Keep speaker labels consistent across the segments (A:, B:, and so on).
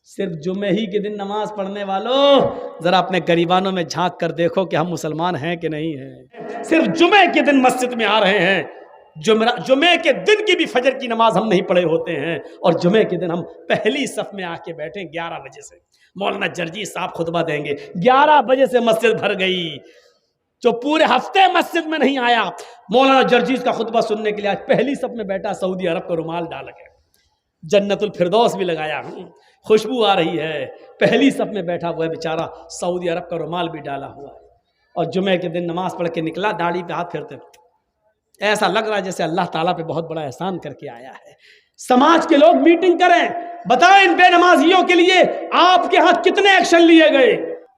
A: صرف جمعے ہی کے دن نماز پڑھنے والوں ذرا اپنے گریبانوں میں جھانک کر دیکھو کہ ہم مسلمان ہیں کہ نہیں ہیں۔ صرف جمعے کے دن مسجد میں آ رہے ہیں، جمعے کے دن کی بھی فجر کی نماز ہم نہیں پڑھے ہوتے ہیں، اور جمعے کے دن ہم پہلی صف میں آ کے بیٹھے 11 بجے سے۔ مولانا جرجیس صاحب خطبہ دیں گے، 11 بجے سے مسجد بھر گئی۔ جو پورے ہفتے مسجد میں نہیں آیا، مولانا جرجیس کا خطبہ سننے کے لیے آج پہلی صف میں بیٹھا، سعودی عرب کا رومال ڈال کے، جنت الفردوس بھی لگایا، خوشبو آ رہی ہے، پہلی صف میں بیٹھا ہوا ہے بیچارہ، سعودی عرب کا رومال بھی ڈالا ہوا ہے، اور جمعے کے دن نماز پڑھ کے نکلا، داڑھی پہ ہاتھ پھیرتے، ایسا لگ رہا ہے جیسے اللہ تعالیٰ پہ بہت بڑا احسان کر کے آیا ہے۔ سماج کے لوگ میٹنگ کریں، بتائیں ان بے نمازیوں کے لیے آپ کے ہاں کتنے ایکشن لیے گئے۔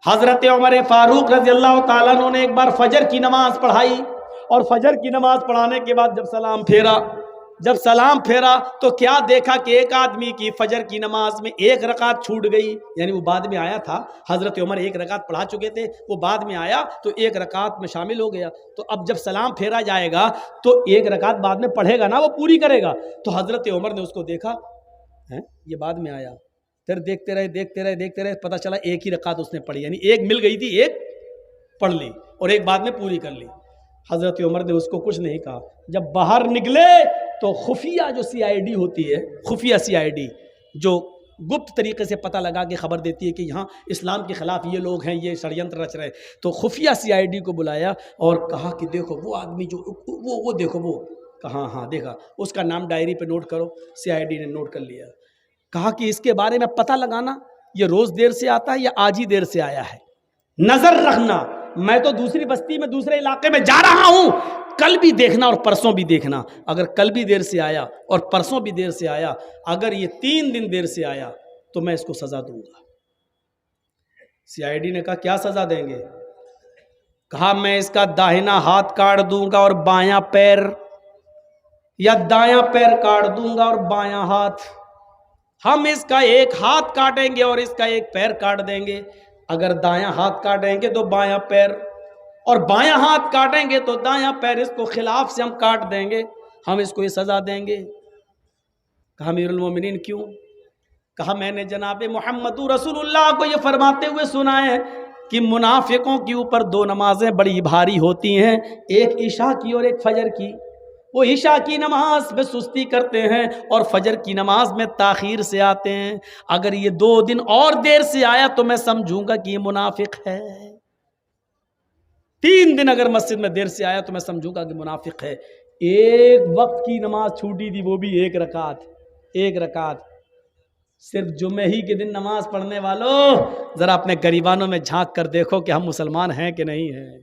A: حضرت عمر فاروق رضی اللہ تعالیٰ عنہ نے ایک بار فجر کی نماز پڑھائی، اور فجر کی نماز پڑھانے کے بعد جب سلام پھیرا تو کیا دیکھا کہ ایک آدمی کی فجر کی نماز میں ایک رکعت چھوٹ گئی، یعنی وہ بعد میں آیا تھا، حضرت عمر ایک رکعت پڑھا چکے تھے، وہ بعد میں آیا تو ایک رکعت میں شامل ہو گیا، تو اب جب سلام پھیرا جائے گا تو ایک رکعت بعد میں پڑھے گا نا، وہ پوری کرے گا۔ تو حضرت عمر نے اس کو دیکھا، یہ بعد میں آیا، پھر دیکھتے رہے، پتہ چلا ایک ہی رکعت اس نے پڑھی، یعنی ایک مل گئی تھی، ایک پڑھ لی اور ایک بعد میں پوری کر لی۔ حضرت عمر نے اس کو کچھ نہیں کہا۔ جب باہر نکلے تو خفیہ جو CID ہوتی ہے، خفیہ CID جو گپت طریقے سے پتہ لگا کے خبر دیتی ہے کہ یہاں اسلام کے خلاف یہ لوگ ہیں، یہ ષڈینتر رچ رہے، تو خفیہ CID کو بلایا اور کہا کہ دیکھو وہ آدمی جو وہ دیکھو، وہ کہاں، ہاں دیکھا، اس کا نام ڈائری پہ نوٹ کرو۔ CID نے نوٹ کر لیا۔ کہا کہ اس کے بارے میں پتہ لگانا، یہ روز دیر سے آتا ہے یا آج ہی دیر سے آیا ہے، نظر رکھنا، میں تو دوسری بستی میں دوسرے علاقے میں جا رہا ہوں، کل بھی دیکھنا اور پرسوں بھی دیکھنا، اگر کل بھی دیر سے آیا اور پرسوں بھی دیر سے آیا، اگر یہ 3 دن دیر سے آیا تو میں اس کو سزا دوں گا۔ CID نے کہا کیا سزا دیں گے؟ کہا میں اس کا داہنا ہاتھ کاٹ دوں گا اور بایاں پیر، یا دایاں پیر کاٹ دوں گا اور بایاں ہاتھ، ہم اس کا ایک ہاتھ کاٹیں گے اور اس کا ایک پیر کاٹ دیں گے، اگر دایاں ہاتھ کاٹیں گے تو بایاں پیر، اور بایاں ہاتھ کاٹیں گے تو دایاں پیر، اس کو خلاف سے ہم کاٹ دیں گے، ہم اس کو یہ سزا دیں گے۔ کہا امیر المومنین کیوں؟ کہا میں نے جناب محمد رسول اللہ کو یہ فرماتے ہوئے سنا ہے کہ منافقوں کے اوپر 2 نمازیں بڑی بھاری ہوتی ہیں، ایک عشاء کی اور ایک فجر کی۔ وہ عشاء کی نماز میں سستی کرتے ہیں اور فجر کی نماز میں تاخیر سے آتے ہیں، اگر یہ 2 دن اور دیر سے آیا تو میں سمجھوں گا کہ یہ منافق ہے۔ 3 دن اگر مسجد میں دیر سے آیا تو میں سمجھوں گا کہ منافق ہے۔ ایک وقت کی نماز چھوٹی تھی، وہ بھی ایک رکعت۔ صرف جمعے ہی کے دن نماز پڑھنے والوں ذرا اپنے گریبانوں میں جھانک کر دیکھو کہ ہم مسلمان ہیں کہ نہیں ہیں۔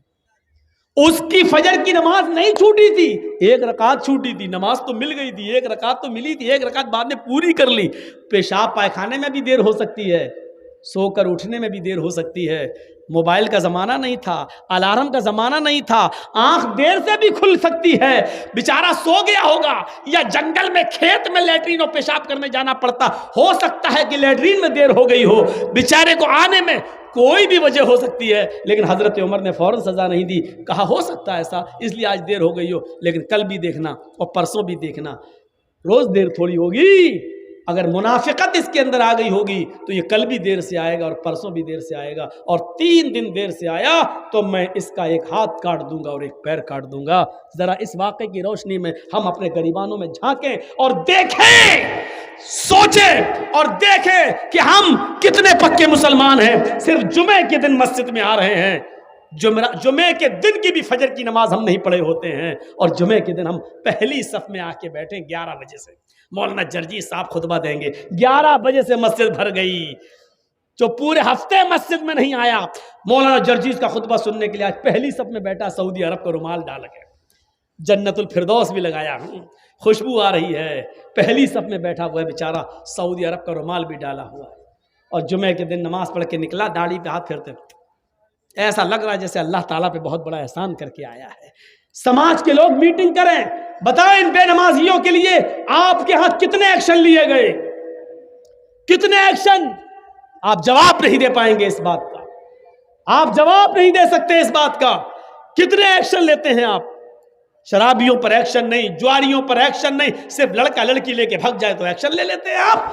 A: اس کی فجر کی نماز نہیں چھوٹی تھی، ایک رکعت چھوٹی تھی، نماز تو مل گئی تھی، ایک رکعت تو ملی تھی، ایک رکعت بعد میں پوری کر لی۔ پیشاب پائخانے میں بھی دیر ہو سکتی ہے، سو کر اٹھنے میں بھی دیر ہو سکتی ہے، موبائل کا زمانہ نہیں تھا، الارم کا زمانہ نہیں تھا، آنکھ دیر سے بھی کھل سکتی ہے، بیچارہ سو گیا ہوگا یا جنگل میں کھیت میں لیٹرین اور پیشاب کرنے جانا پڑتا، ہو سکتا ہے کہ لیٹرین میں دیر ہو گئی ہو، بیچارے کو آنے میں کوئی بھی وجہ ہو سکتی ہے، لیکن حضرت عمر نے فوراً سزا نہیں دی، کہا ہو سکتا ہے ایسا، اس لیے آج دیر ہو گئی ہو، لیکن کل بھی دیکھنا اور پرسوں بھی دیکھنا، روز دیر تھوڑی ہوگی۔ اگر منافقت اس کے اندر آ گئی ہوگی تو یہ کل بھی دیر سے آئے گا اور پرسوں بھی دیر سے آئے گا، اور 3 دن دیر سے آیا تو میں اس کا ایک ہاتھ کاٹ دوں گا اور ایک پیر کاٹ دوں گا۔ ذرا اس واقعے کی روشنی میں ہم اپنے گریبانوں میں جھانکیں اور دیکھیں، سوچیں اور دیکھیں کہ ہم کتنے پکے مسلمان ہیں۔ صرف جمعے کے دن مسجد میں آ رہے ہیں، جمعے کے دن کی بھی فجر کی نماز ہم نہیں پڑھے ہوتے ہیں، اور جمعے کے دن ہم پہلی صف میں آ کے بیٹھے 11 بجے سے۔ مولانا جرجیس صاحب خطبہ دیں گے، 11 بجے سے مسجد بھر گئی۔ جو پورے ہفتے مسجد میں نہیں آیا، مولانا جرجیس کا خطبہ سننے کے لیے آج پہلی صف میں بیٹھا، سعودی عرب کا رومال ڈال کے، جنت الفردوس بھی لگایا، خوشبو آ رہی ہے، پہلی صف میں بیٹھا ہوا ہے بیچارہ، سعودی عرب کا رومال بھی ڈالا ہوا ہے، اور جمعے کے دن نماز پڑھ کے نکلا، داڑھی پہ ہاتھ پھیرتے، ایسا لگ رہا ہے جیسے اللہ تعالیٰ پہ بہت بڑا احسان کر کے آیا ہے۔ سماج کے لوگ میٹنگ کریں، بتائیں ان بے نمازیوں کے لیے آپ کے ہاں کتنے ایکشن لیے گئے، کتنے ایکشن؟ آپ جواب نہیں دے پائیں گے اس بات کا، آپ جواب نہیں دے سکتے اس بات کا، کتنے ایکشن لیتے ہیں آپ؟ شرابیوں پر ایکشن نہیں، جواریوں پر ایکشن نہیں، صرف لڑکا لڑکی لے کے بھگ جائے تو ایکشن لے لیتے ہیں آپ۔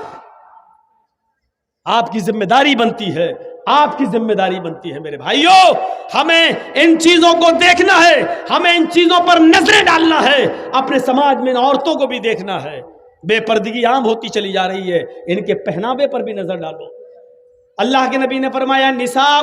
A: آپ کی ذمہ داری بنتی ہے، آپ کی ذمہ داری بنتی ہے میرے بھائیوں، ہمیں ان چیزوں کو دیکھنا ہے، ہمیں ان چیزوں پر نظریں ڈالنا ہے، اپنے سماج میں ان عورتوں کو بھی دیکھنا ہے، بے پردگی عام ہوتی چلی جا رہی ہے، ان کے پہناوے پر بھی نظر ڈالو۔ اللہ کے نبی نے فرمایا نساء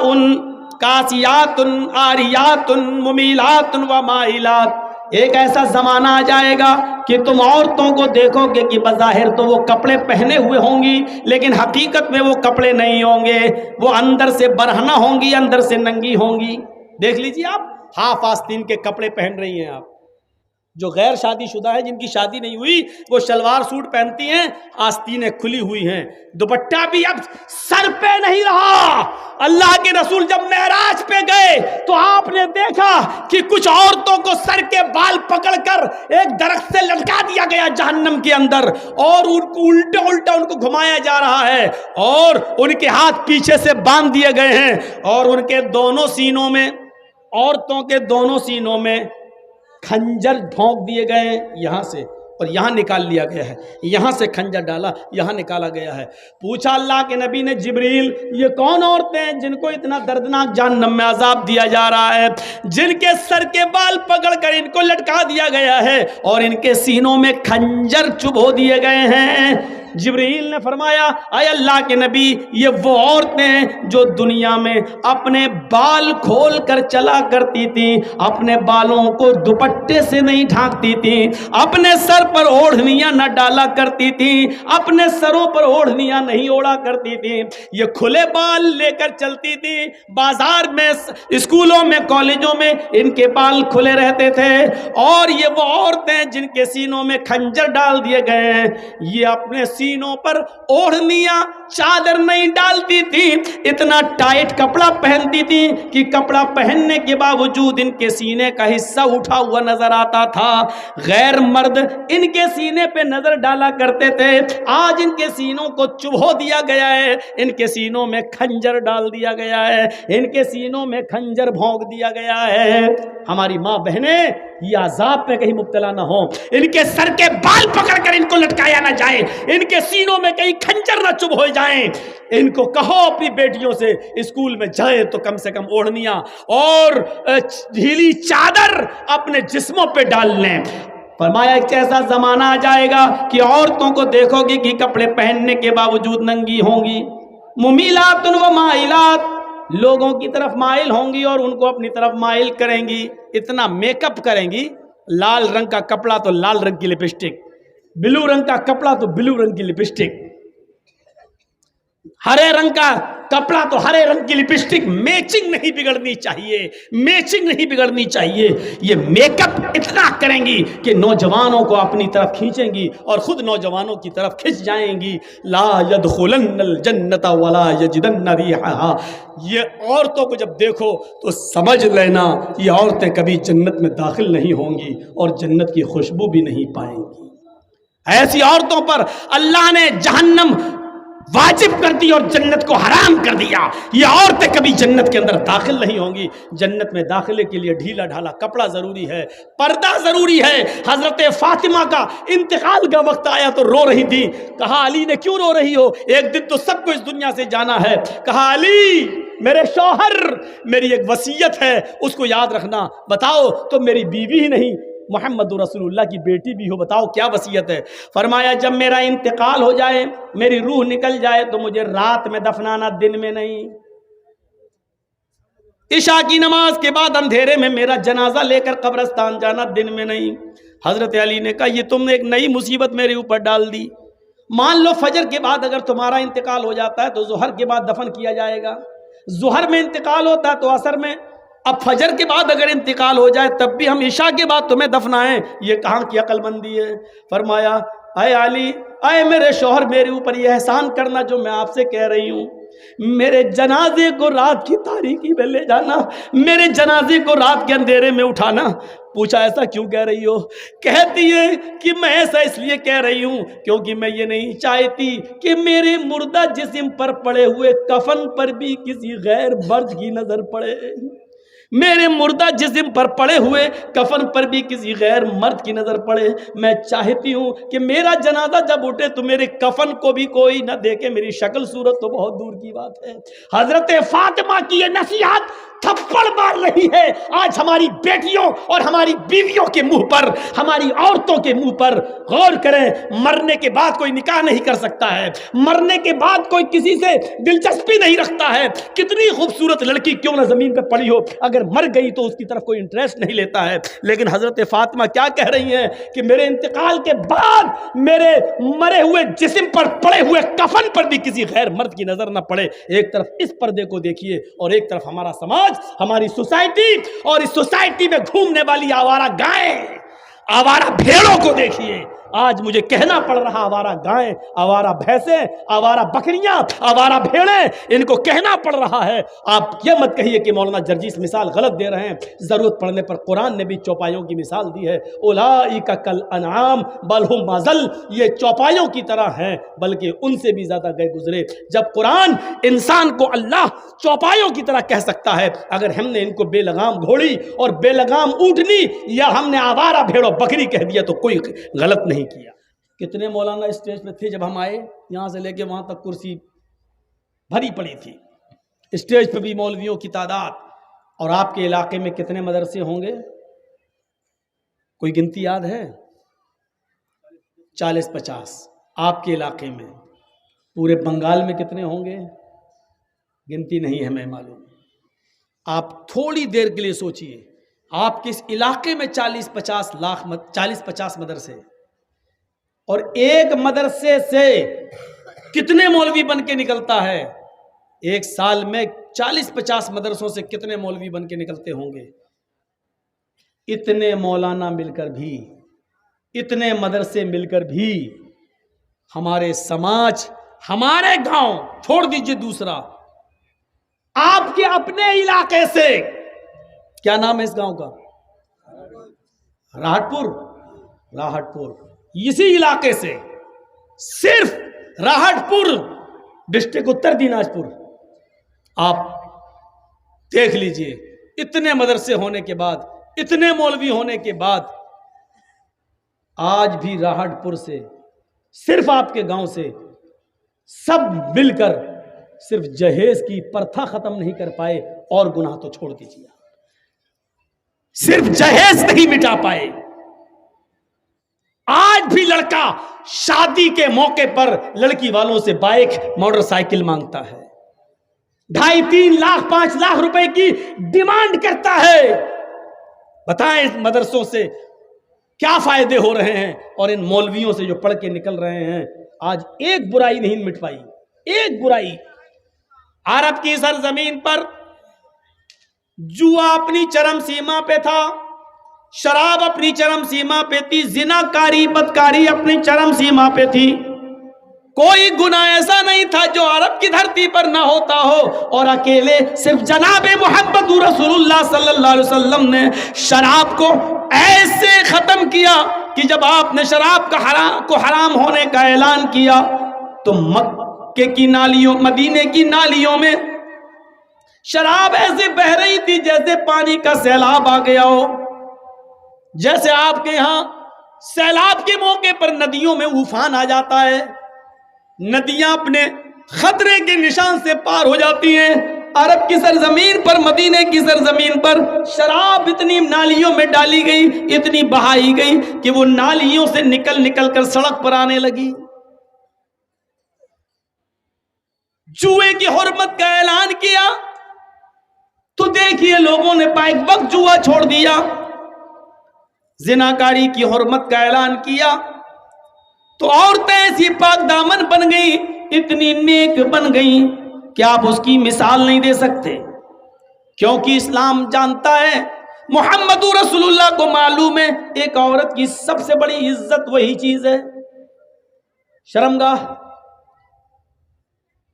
A: کاسیات عاریات ممیلات و مائلات، ایک ایسا زمانہ آ جائے گا کہ تم عورتوں کو دیکھو گے کہ بظاہر تو وہ کپڑے پہنے ہوئے ہوں گی، لیکن حقیقت میں وہ کپڑے نہیں ہوں گے، وہ اندر سے برہنہ ہوں گی، اندر سے ننگی ہوں گی۔ دیکھ لیجیے آپ، ہاف آستین کے کپڑے پہن رہی ہیں آپ، جو غیر شادی شدہ ہے، جن کی شادی نہیں ہوئی، وہ شلوار سوٹ پہنتی ہیں، آستینیں کھلی ہوئی ہیں، دوپٹہ بھی اب سر پہ نہیں رہا۔ اللہ کے رسول جب معراج پہ گئے تو آپ نے دیکھا کہ کچھ عورتوں کو سر کے بال پکڑ کر ایک درخت سے لٹکا دیا گیا جہنم کے اندر، اور ان کو الٹا الٹا ان کو گھمایا جا رہا ہے، اور ان کے ہاتھ پیچھے سے باندھ دیے گئے ہیں، اور ان کے دونوں سینوں میں، عورتوں کے دونوں سینوں میں کھنجر ڈھونک دیے گئے ہیں، یہاں سے اور یہاں نکال لیا گیا ہے، یہاں سے کھنجر ڈالا، یہاں نکالا گیا ہے۔ پوچھا اللہ کے نبی نے جبریل یہ کون عورتیں ہیں جن کو اتنا دردناک جہنم میں عذاب دیا جا رہا ہے، جن کے سر کے بال پکڑ کر ان کو لٹکا دیا گیا ہے اور ان کے سینوں میں کھنجر چبھو دیے گئے ہیں؟ جبریل نے فرمایا اے اللہ کے نبی یہ وہ عورتیں جو دنیا میں اپنے بال کھول کر چلا کرتی تھیں، اپنے بالوں کو دوپٹے سے نہیں ڈھانکتی تھیں، اپنے سر پر اوڑھنیاں نہ ڈالا کرتی تھیں، اپنے سروں پر اوڑھنیاں نہیں اوڑا کرتی تھیں، یہ کھلے بال لے کر چلتی تھی، بازار میں، اسکولوں میں، کالجوں میں ان کے بال کھلے رہتے تھے۔ اور یہ وہ عورتیں جن کے سینوں میں کھنجر ڈال دیے گئے ہیں، یہ اپنے سینوں پر اوڑھنیاں، چادر نہیں ڈالتی تھی، اتنا ٹائٹ کپڑا پہنتی تھی کہ کپڑا پہننے کے باوجود ان کے سینے کا حصہ اٹھا ہوا نظر آتا تھا۔ غیر مرد ان کے سینے پہ نظر ڈالا کرتے تھے، آج ان کے سینوں کو چبھو دیا گیا ہے، ان کے سینوں میں کھنجر ڈال دیا گیا ہے، ان کے سینوں میں کھنجر بھونک دیا گیا ہے۔ ہماری ماں بہنیں یہ عذاب پہ کہیں مبتلا نہ ہوں، ان کے سر کے بال پکڑ کر ان کو لٹکایا نہ جائے، ان کے سینوں میں کہیں کھنجر نہ چبھ ہو جائیں۔ ان کو کہو اپنی بیٹیوں سے اسکول میں جائیں تو کم سے کم اوڑھنیاں اور ڈھیلی چادر اپنے جسموں پہ ڈال لیں۔ فرمایا ایک ایسا زمانہ آ جائے گا کہ عورتوں کو دیکھو گی کہ کپڑے پہننے کے باوجود ننگی ہوں گی، ممیلات و مائلات، لوگوں کی طرف مائل ہوں گی اور ان کو اپنی طرف مائل کریں گی، اتنا میک اپ کریں گی، لال رنگ کا کپڑا تو لال رنگ کی لپسٹک، بلو رنگ کا کپڑا تو بلو رنگ کی لپسٹک، ہرے رنگ کا کپڑا تو ہرے رنگ کی لپسٹک، میچنگ نہیں بگڑنی چاہیے، میچنگ نہیں بگڑنی چاہیے۔ یہ میک اپ اتنا کریں گی کہ نوجوانوں کو اپنی طرف کھینچیں گی اور خود نوجوانوں کی طرف کھنچ جائیں گی۔ لا يدخلن الجنت ولا یجدن ریحھا، یہ عورتوں کو جب دیکھو تو سمجھ لینا یہ عورتیں کبھی جنت میں داخل نہیں ہوں گی اور جنت کی خوشبو بھی نہیں پائیں گی۔ ایسی عورتوں پر اللہ نے جہنم واجب کر دی اور جنت کو حرام کر دیا، یہ عورتیں کبھی جنت کے اندر داخل نہیں ہوں گی۔ جنت میں داخلے کے لیے ڈھیلا ڈھالا کپڑا ضروری ہے، پردہ ضروری ہے۔ حضرت فاطمہ کا انتقال کا وقت آیا تو رو رہی تھی، کہا علی نے کیوں رو رہی ہو، ایک دن تو سب کو اس دنیا سے جانا ہے۔ کہا علی میرے شوہر، میری ایک وصیت ہے اس کو یاد رکھنا۔ بتاؤ تو میری بیوی ہی نہیں، محمد رسول اللہ کی بیٹی بھی ہو، بتاؤ کیا وصیت ہے؟ فرمایا جب میرا انتقال ہو جائے، میری روح نکل جائے تو مجھے رات میں دفنانا، دن میں نہیں۔ عشاء کی نماز کے بعد اندھیرے میں میرا جنازہ لے کر قبرستان جانا، دن میں نہیں۔ حضرت علی نے کہا یہ تم نے ایک نئی مصیبت میرے اوپر ڈال دی۔ مان لو فجر کے بعد اگر تمہارا انتقال ہو جاتا ہے تو ظہر کے بعد دفن کیا جائے گا، ظہر میں انتقال ہوتا ہے تو عصر میں، اب فجر کے بعد اگر انتقال ہو جائے تب بھی ہم عشاء کے بعد تمہیں دفنائیں، یہ کہاں کی عقل مندی ہے؟ فرمایا اے علی، اے میرے شوہر، میرے اوپر یہ احسان کرنا جو میں آپ سے کہہ رہی ہوں، میرے جنازے کو رات کی تاریکی میں لے جانا، میرے جنازے کو رات کے اندھیرے میں اٹھانا۔ پوچھا ایسا کیوں کہہ رہی ہو؟ کہتی ہے کہ میں ایسا اس لیے کہہ رہی ہوں کیونکہ میں یہ نہیں چاہتی کہ میرے مردہ جسم پر پڑے ہوئے کفن پر بھی کسی غیر مرد کی نظر پڑے، میرے مردہ جسم پر پڑے ہوئے کفن پر بھی کسی غیر مرد کی نظر پڑے. میں چاہتی ہوں کہ میرا جنازہ جب اٹھے تو میرے کفن کو بھی کوئی نہ دیکھے. میری شکل صورت تو بہت دور کی بات ہے. حضرت فاطمہ کی یہ نصیحت تھپڑ مار رہی ہے آج ہماری بیٹیوں اور ہماری بیویوں کے منہ پر, ہماری عورتوں کے منہ پر. غور کریں, مرنے کے بعد کوئی نکاح نہیں کر سکتا ہے, مرنے کے بعد کوئی کسی سے دلچسپی نہیں رکھتا ہے. کتنی خوبصورت لڑکی کیوں نہ زمین پہ پڑی ہو, اگر مر گئی تو اس کی طرف کوئی انٹرسٹ نہیں لیتا ہے. لیکن حضرت فاطمہ کیا کہہ رہی ہیں کہ میرے انتقال کے بعد میرے مرے ہوئے جسم پر پڑے ہوئے کفن پر بھی کسی غیر مرد کی نظر نہ پڑے. ایک طرف اس پردے کو دیکھیے اور ایک طرف ہمارا سماج, ہماری سوسائٹی, اور اس سوسائٹی میں گھومنے والی آوارہ گائیں, آوارہ بھیڑوں کو دیکھیے. آج مجھے کہنا پڑ رہا, آوارہ گائیں, آوارہ بھینسیں, آوارہ بکریاں, آوارہ بھیڑیں, ان کو کہنا پڑ رہا ہے. آپ یہ مت کہیے کہ مولانا جرجیس مثال غلط دے رہے ہیں. ضرورت پڑنے پر قرآن نے بھی چوپایوں کی مثال دی ہے. اولئک کالانعام بل ھم اضل, یہ چوپایوں کی طرح ہیں بلکہ ان سے بھی زیادہ گئے گزرے. جب قرآن انسان کو اللہ چوپایوں کی طرح کہہ سکتا ہے, اگر ہم نے ان کو بے لگام گھوڑی اور بے لگام اونٹنی یا ہم نے آوارہ بھیڑوں بکری کہہ دیا تو کوئی غلط نہیں کیا. کتنے مولانا اسٹیج پہ تھے جب ہم آئے, یہاں سے لے کے وہاں تک کرسی بھری پڑی تھی. اسٹیج پہ بھی مولویوں کی تعداد. اور آپ کے علاقے میں کتنے مدرسے ہوں گے, کوئی گنتی یاد ہے؟ 40-50. آپ کے علاقے میں. پورے بنگال میں کتنے ہوں گے, گنتی نہیں ہے, میں معلوم. آپ تھوڑی دیر کے لیے سوچئے, آپ کس علاقے میں 40-50 مدرسے, اور ایک مدرسے سے کتنے مولوی بن کے نکلتا ہے. ایک سال میں 40-50 مدرسوں سے کتنے مولوی بن کے نکلتے ہوں گے. اتنے مولانا مل کر بھی, اتنے مدرسے مل کر بھی ہمارے سماج, ہمارے گاؤں, چھوڑ دیجئے دوسرا, آپ کے اپنے علاقے سے, کیا نام ہے اس گاؤں کا, راہٹ پور, اسی علاقے سے صرف راہٹ پور ڈسٹرکٹ اتر دیناج پور, آپ دیکھ لیجئے. اتنے مدرسے ہونے کے بعد, اتنے مولوی ہونے کے بعد, آج بھی راہٹ پور سے, صرف آپ کے گاؤں سے سب مل کر صرف جہیز کی پرتھا ختم نہیں کر پائے, اور گناہ تو چھوڑ دیجیے, صرف جہیز نہیں مٹا پائے. آج بھی لڑکا شادی کے موقع پر لڑکی والوں سے بائک, موٹر سائیکل مانگتا ہے, 2.5-3 لاکھ 5 لاکھ روپے کی ڈیمانڈ کرتا ہے. بتائیں اس مدرسوں سے کیا فائدے ہو رہے ہیں, اور ان مولویوں سے جو پڑھ کے نکل رہے ہیں آج ایک برائی نہیں مٹ پائی, ایک برائی. عرب کی سرزمین پر جوا اپنی چرم سیما پہ تھا, شراب اپنی چرم سیما پہ تھی, زنا کاری بدکاری اپنی چرم سیما پہ تھی. کوئی گناہ ایسا نہیں تھا جو عرب کی دھرتی پر نہ ہوتا ہو, اور اکیلے صرف جناب محمد رسول اللہ صلی اللہ علیہ وسلم نے شراب کو ایسے ختم کیا کہ جب آپ نے شراب کو حرام ہونے کا اعلان کیا تو مکے کی نالیوں, مدینے کی نالیوں میں شراب ایسے بہ رہی تھی جیسے پانی کا سیلاب آ گیا ہو. جیسے آپ کے ہاں سیلاب کے موقع پر ندیوں میں طوفان آ جاتا ہے, ندیاں اپنے خطرے کے نشان سے پار ہو جاتی ہیں. عرب کی سرزمین پر, مدینے کی سرزمین پر شراب اتنی نالیوں میں ڈالی گئی, اتنی بہائی گئی کہ وہ نالیوں سے نکل نکل کر سڑک پر آنے لگی. جوئے کی حرمت کا اعلان کیا تو دیکھیے لوگوں نے پائک وقت جوا چھوڑ دیا. زناکاری کی حرمت کا اعلان کیا تو عورتیں ایسی پاک دامن بن گئیں, اتنی نیک بن گئیں کہ آپ اس کی مثال نہیں دے سکتے, کیونکہ اسلام جانتا ہے, محمد رسول اللہ کو معلوم ہے, ایک عورت کی سب سے بڑی عزت وہی چیز ہے, شرمگاہ.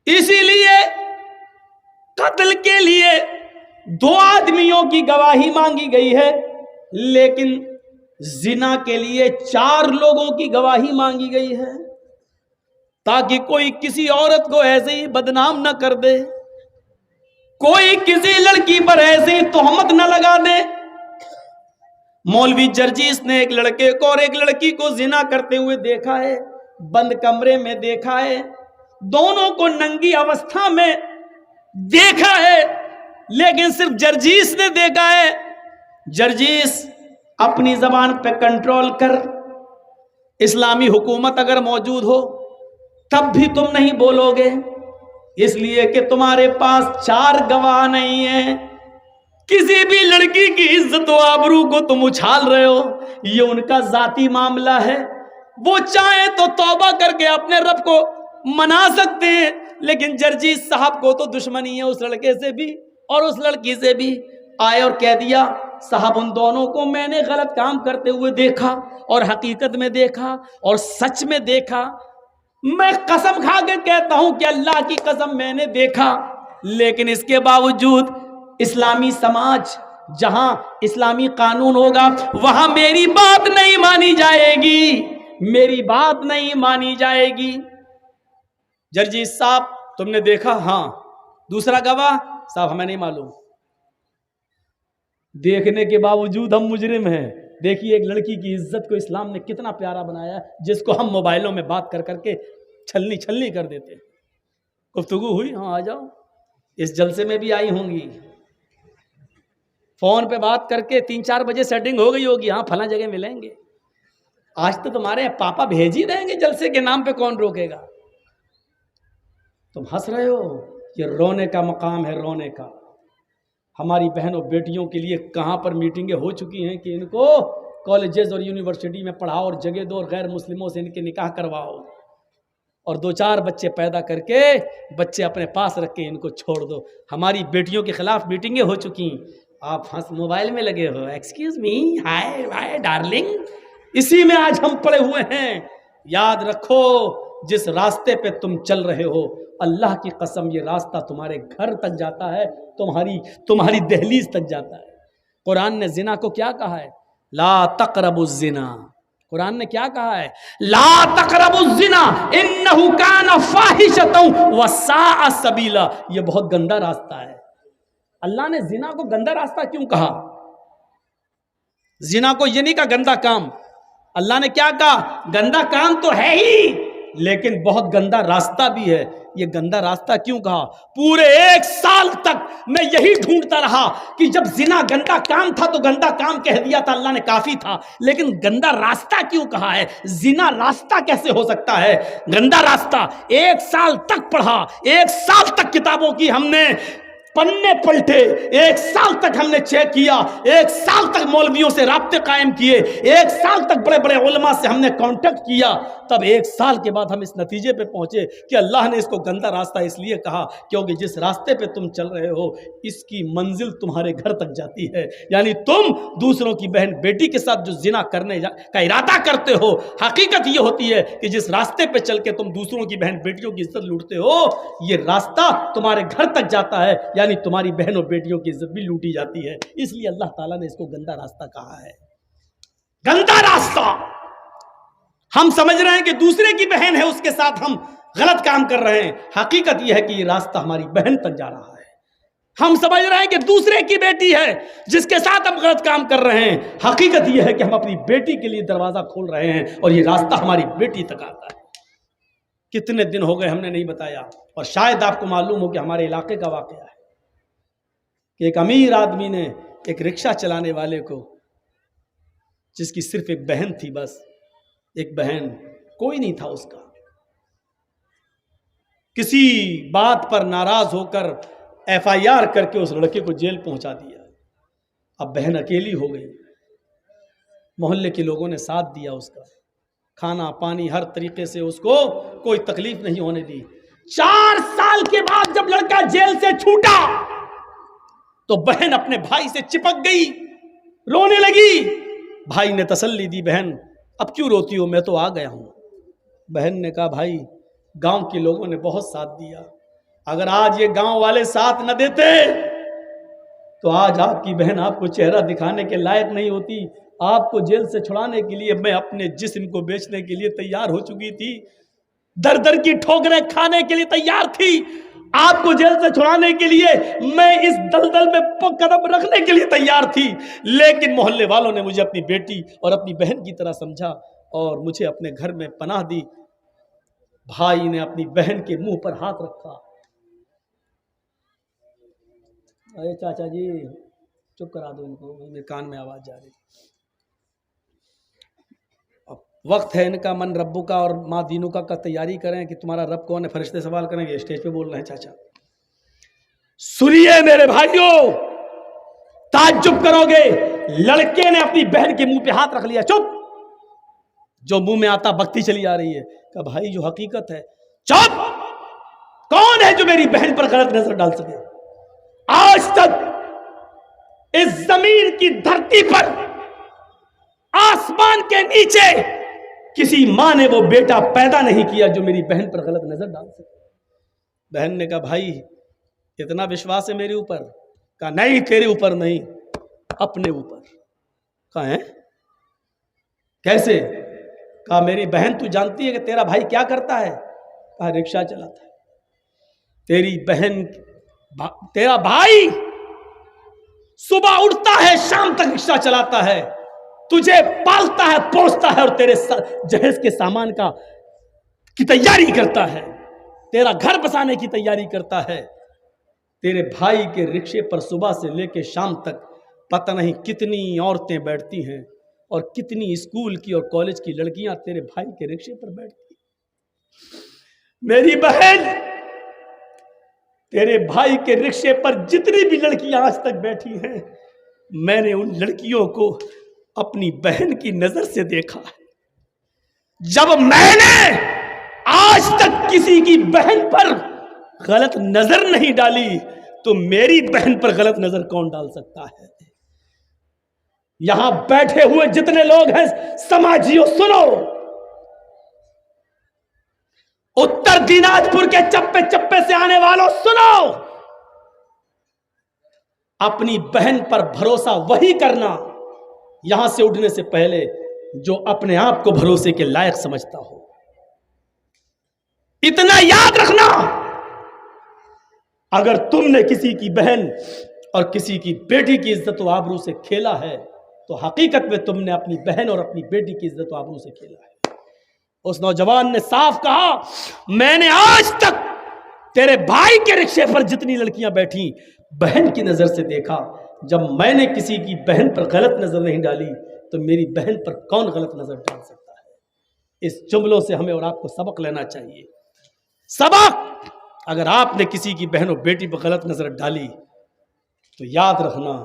A: اسی لیے قتل کے لیے 2 آدمیوں کی گواہی مانگی گئی ہے, لیکن زنا کے لیے 4 لوگوں کی گواہی مانگی گئی ہے, تاکہ کوئی کسی عورت کو ایسے ہی بدنام نہ کر دے, کوئی کسی لڑکی پر ایسی تہمت نہ لگا دے۔ مولوی جرجیس نے ایک لڑکے کو اور ایک لڑکی کو زنا کرتے ہوئے دیکھا ہے، بند کمرے میں دیکھا ہے، دونوں کو ننگی اوستھا میں دیکھا ہے، لیکن صرف جرجیس نے دیکھا ہے۔ جرجیس اپنی زبان پہ کنٹرول کر، اسلامی حکومت اگر موجود ہو تب بھی تم نہیں بولو گے، اس لیے کہ تمہارے پاس 4 گواہ نہیں ہیں۔ کسی بھی لڑکی کی عزت و آبرو کو تم اچھال رہے ہو، یہ ان کا ذاتی معاملہ ہے، وہ چاہیں تو توبہ کر کے اپنے رب کو منا سکتے ہیں، لیکن جرجیس صاحب کو تو دشمنی ہے اس لڑکے سے بھی اور اس لڑکی سے بھی۔ آئے اور کہہ دیا صاحب ان دونوں کو میں نے غلط کام کرتے ہوئے دیکھا اور حقیقت میں دیکھا اور سچ میں دیکھا، میں قسم کھا کے کہتا ہوں کہ اللہ کی قسم میں نے دیکھا، لیکن اس کے باوجود اسلامی سماج جہاں اسلامی قانون ہوگا وہاں میری بات نہیں مانی جائے گی، میری بات نہیں مانی جائے گی۔ جرجیس صاحب تم نے دیکھا؟ ہاں۔ دوسرا گواہ؟ صاحب ہمیں نہیں معلوم۔ دیکھنے کے باوجود ہم مجرم ہیں۔ دیکھیے ایک لڑکی کی عزت کو اسلام نے کتنا پیارا بنایا ہے، جس کو ہم موبائلوں میں بات کر کر کے چھلنی کر دیتے ہیں۔ گفتگو ہوئی؟ ہاں آ جاؤ، اس جلسے میں بھی آئی ہوں گی، فون پہ بات کر کے 3-4 بجے سیٹنگ ہو گئی ہوگی، ہاں فلاں جگہ ملیں گے۔ آج تو تمہارے پاپا بھیج ہی دیں گے، جلسے کے نام پہ کون روکے گا؟ تم ہنس رہے ہو، یہ رونے کا مقام ہے، رونے کا۔ ہماری بہنوں بیٹیوں کے لیے کہاں پر میٹنگیں ہو چکی ہیں کہ ان کو کالجز اور یونیورسٹی میں پڑھاؤ اور جگہ دو اور غیر مسلموں سے ان کے نکاح کرواؤ اور 2-4 بچے پیدا کر کے بچے اپنے پاس رکھ کے ان کو چھوڑ دو۔ ہماری بیٹیوں کے خلاف میٹنگیں ہو چکی ہیں، آپ ہنس موبائل میں لگے ہو، ایکسکیوز می، ہائے ڈارلنگ، اسی میں آج ہم پڑے ہوئے ہیں۔ یاد رکھو جس راستے پہ تم چل رہے ہو، اللہ کی قسم یہ راستہ تمہارے گھر تک جاتا ہے، تمہاری دہلیز تک جاتا ہے۔ قرآن نے زنا کو کیا کہا ہے؟ لا تقربوا الزنا۔ قرآن نے کیا کہا ہے؟ لا تقربوا الزنا انہ کان فاحشۃ وساء سبیلا۔ یہ بہت گندا راستہ ہے۔ اللہ نے زنا کو گندا راستہ کیوں کہا؟ زنا کو یہ نہیں کہا گندا کام، اللہ نے کیا کہا؟ گندا کام تو ہے ہی لیکن بہت گندا راستہ بھی ہے۔ یہ گندا راستہ کیوں کہا؟ پورے 1 سال تک میں یہی ڈھونڈتا رہا کہ جب زنا گندا کام تھا تو گندا کام کہہ دیا تھا اللہ نے، کافی تھا، لیکن گندا راستہ کیوں کہا ہے؟ زنا راستہ کیسے ہو سکتا ہے؟ گندا راستہ 1 سال تک پڑھا، 1 سال تک کتابوں کی ہم نے پنے پلٹے، 1 سال تک ہم نے چیک کیا، 1 سال تک مولویوں سے رابطے قائم کیے، 1 سال تک بڑے بڑے علماء سے ہم نے کانٹیکٹ کیا، تب 1 سال کے بعد ہم اس نتیجے پہ پہنچے کہ اللہ نے اس کو گندا راستہ اس لیے کہا کیونکہ جس راستے پہ تم چل رہے ہو اس کی منزل تمہارے گھر تک جاتی ہے۔ یعنی تم دوسروں کی بہن بیٹی کے ساتھ جو زنا کرنے کا ارادہ کرتے ہو، حقیقت یہ ہوتی ہے کہ جس راستے پہ چل کے تم دوسروں کی بہن بیٹیوں کی عزت لوٹتے ہو، یہ راستہ تمہارے گھر تک جاتا ہے، یعنی تمہاری بہنوں بیٹیوں کی عزت بھی لوٹی جاتی ہے۔ اس لیے اللہ تعالیٰ نے اس کو گندا راستہ کہا ہے۔ گندا راستہ ہم سمجھ رہے ہیں کہ دوسرے کی بہن ہے اس کے ساتھ ہم غلط کام کر رہے ہیں، حقیقت یہ ہے کہ یہ راستہ ہماری بہن تک جا رہا ہے۔ ہم سمجھ رہے ہیں کہ دوسرے کی بیٹی ہے جس کے ساتھ ہم غلط کام کر رہے ہیں، حقیقت یہ ہے کہ ہم اپنی بیٹی کے لیے دروازہ کھول رہے ہیں اور یہ راستہ ہماری بیٹی تک آتا ہے۔ کتنے دن ہو گئے ہم نے نہیں بتایا، اور شاید آپ کو معلوم ہو کہ ہمارے علاقے کا واقعہ ہے کہ ایک امیر آدمی نے ایک رکشہ چلانے والے کو، جس کی صرف ایک بہن تھی، بس ایک بہن، کوئی نہیں تھا اس کا، کسی بات پر ناراض ہو کر FIR کر کے اس لڑکے کو جیل پہنچا دیا۔ اب بہن اکیلی ہو گئی، محلے کے لوگوں نے ساتھ دیا، اس کا کھانا پانی ہر طریقے سے اس کو کوئی تکلیف نہیں ہونے دی۔ 4 سال کے بعد جب لڑکا جیل سے چھوٹا تو بہن اپنے بھائی سے چپک گئی، رونے لگی۔ بھائی نے تسلی دی، بہن اب کیوں روتی ہو، میں تو آ گیا ہوں۔ بہن نے کہا بھائی گاؤں کے لوگوں نے بہت ساتھ دیا، اگر آج یہ گاؤں والے ساتھ نہ دیتے تو آج آپ کی بہن آپ کو چہرہ دکھانے کے لائق نہیں ہوتی، آپ کو جیل سے چھڑانے کے لیے میں اپنے جسم کو بیچنے کے لیے تیار ہو چکی تھی، در در کی ٹھوکریں کھانے کے لیے تیار تھی، آپ کو جیل سے چھڑانے کے لیے میں اس دلدل میں قدم رکھنے کے لیے تیار تھی، لیکن محلے والوں نے مجھے اپنی بیٹی اور اپنی بہن کی طرح سمجھا اور مجھے اپنے گھر میں پناہ دی۔ بھائی نے اپنی بہن کے منہ پر ہاتھ رکھا۔ ارے چاچا جی چپ کرا دو ان کو، میرے کان میں آواز جا رہی۔ وقت ہے ان کا من ربو کا اور ماں دینوں کا تیاری کریں کہ تمہارا رب کون ہے، فرشتے سوال کریں گے، اسٹیج پہ بول رہے ہیں چاچا۔ سنیے میرے بھائیوں، تعجب کرو گے، لڑکے نے اپنی بہن کے منہ پہ ہاتھ رکھ لیا۔ چپ، جو منہ میں آتا بکتی چلی آ رہی ہے۔ کہ بھائی جو حقیقت ہے، چپ، کون ہے جو میری بہن پر غلط نظر ڈال سکے؟ آج تک اس زمین کی دھرتی پر، آسمان کے نیچے کسی ماں نے وہ بیٹا پیدا نہیں کیا جو میری بہن پر غلط نظر ڈال سکے۔ بہن نے کہا بھائی اتنا وشواس ہے میرے اوپر؟ کہا نہیں تیرے اوپر نہیں، اپنے اوپر۔ کہا ہے کیسے؟ کہا میری بہن تو جانتی ہے کہ تیرا بھائی کیا کرتا ہے؟ کہا رکشہ چلاتا ہے۔ تیری بہن، تیرا بھائی صبح اٹھتا ہے شام تک رکشہ چلاتا ہے، تجھے پالتا ہے پوستا ہے اور تیرے جہیز کے سامان کی تیاری کرتا ہے، تیرا گھر بسانے کی تیاری کرتا ہے۔ تیرے بھائی کے رکشے پر صبح سے لے کے شام تک پتہ نہیں کتنی عورتیں بیٹھتی ہیں اور کتنی اسکول کی اور کالج کی لڑکیاں تیرے بھائی کے رکشے پر بیٹھتی ہیں۔ میری بہن، تیرے بھائی کے رکشے پر جتنی بھی لڑکیاں آج تک بیٹھی ہیں، میں نے ان لڑکیوں کو اپنی بہن کی نظر سے دیکھا ہے۔ جب میں نے آج تک کسی کی بہن پر غلط نظر نہیں ڈالی تو میری بہن پر غلط نظر کون ڈال سکتا ہے؟ یہاں بیٹھے ہوئے جتنے لوگ ہیں سماجیوں، سنو، اتر دیناج پور کے چپے چپے سے آنے والوں سنو، اپنی بہن پر بھروسہ وہی کرنا یہاں سے اٹھنے سے پہلے جو اپنے آپ کو بھروسے کے لائق سمجھتا ہو۔ اتنا یاد رکھنا، اگر تم نے کسی کی بہن اور کسی کی بیٹی کی عزت و آبرو سے کھیلا ہے تو حقیقت میں تم نے اپنی بہن اور اپنی بیٹی کی عزت و آبرو سے کھیلا ہے۔ اس نوجوان نے صاف کہا، میں نے آج تک تیرے بھائی کے رکشے پر جتنی لڑکیاں بیٹھی بہن کی نظر سے دیکھا، جب میں نے کسی کی بہن پر غلط نظر نہیں ڈالی تو میری بہن پر کون غلط نظر ڈال سکتا ہے؟ اس جملوں سے ہمیں اور آپ کو سبق لینا چاہیے۔ سبق، اگر آپ نے کسی کی بہن اور بیٹی پر غلط نظر ڈالی تو یاد رکھنا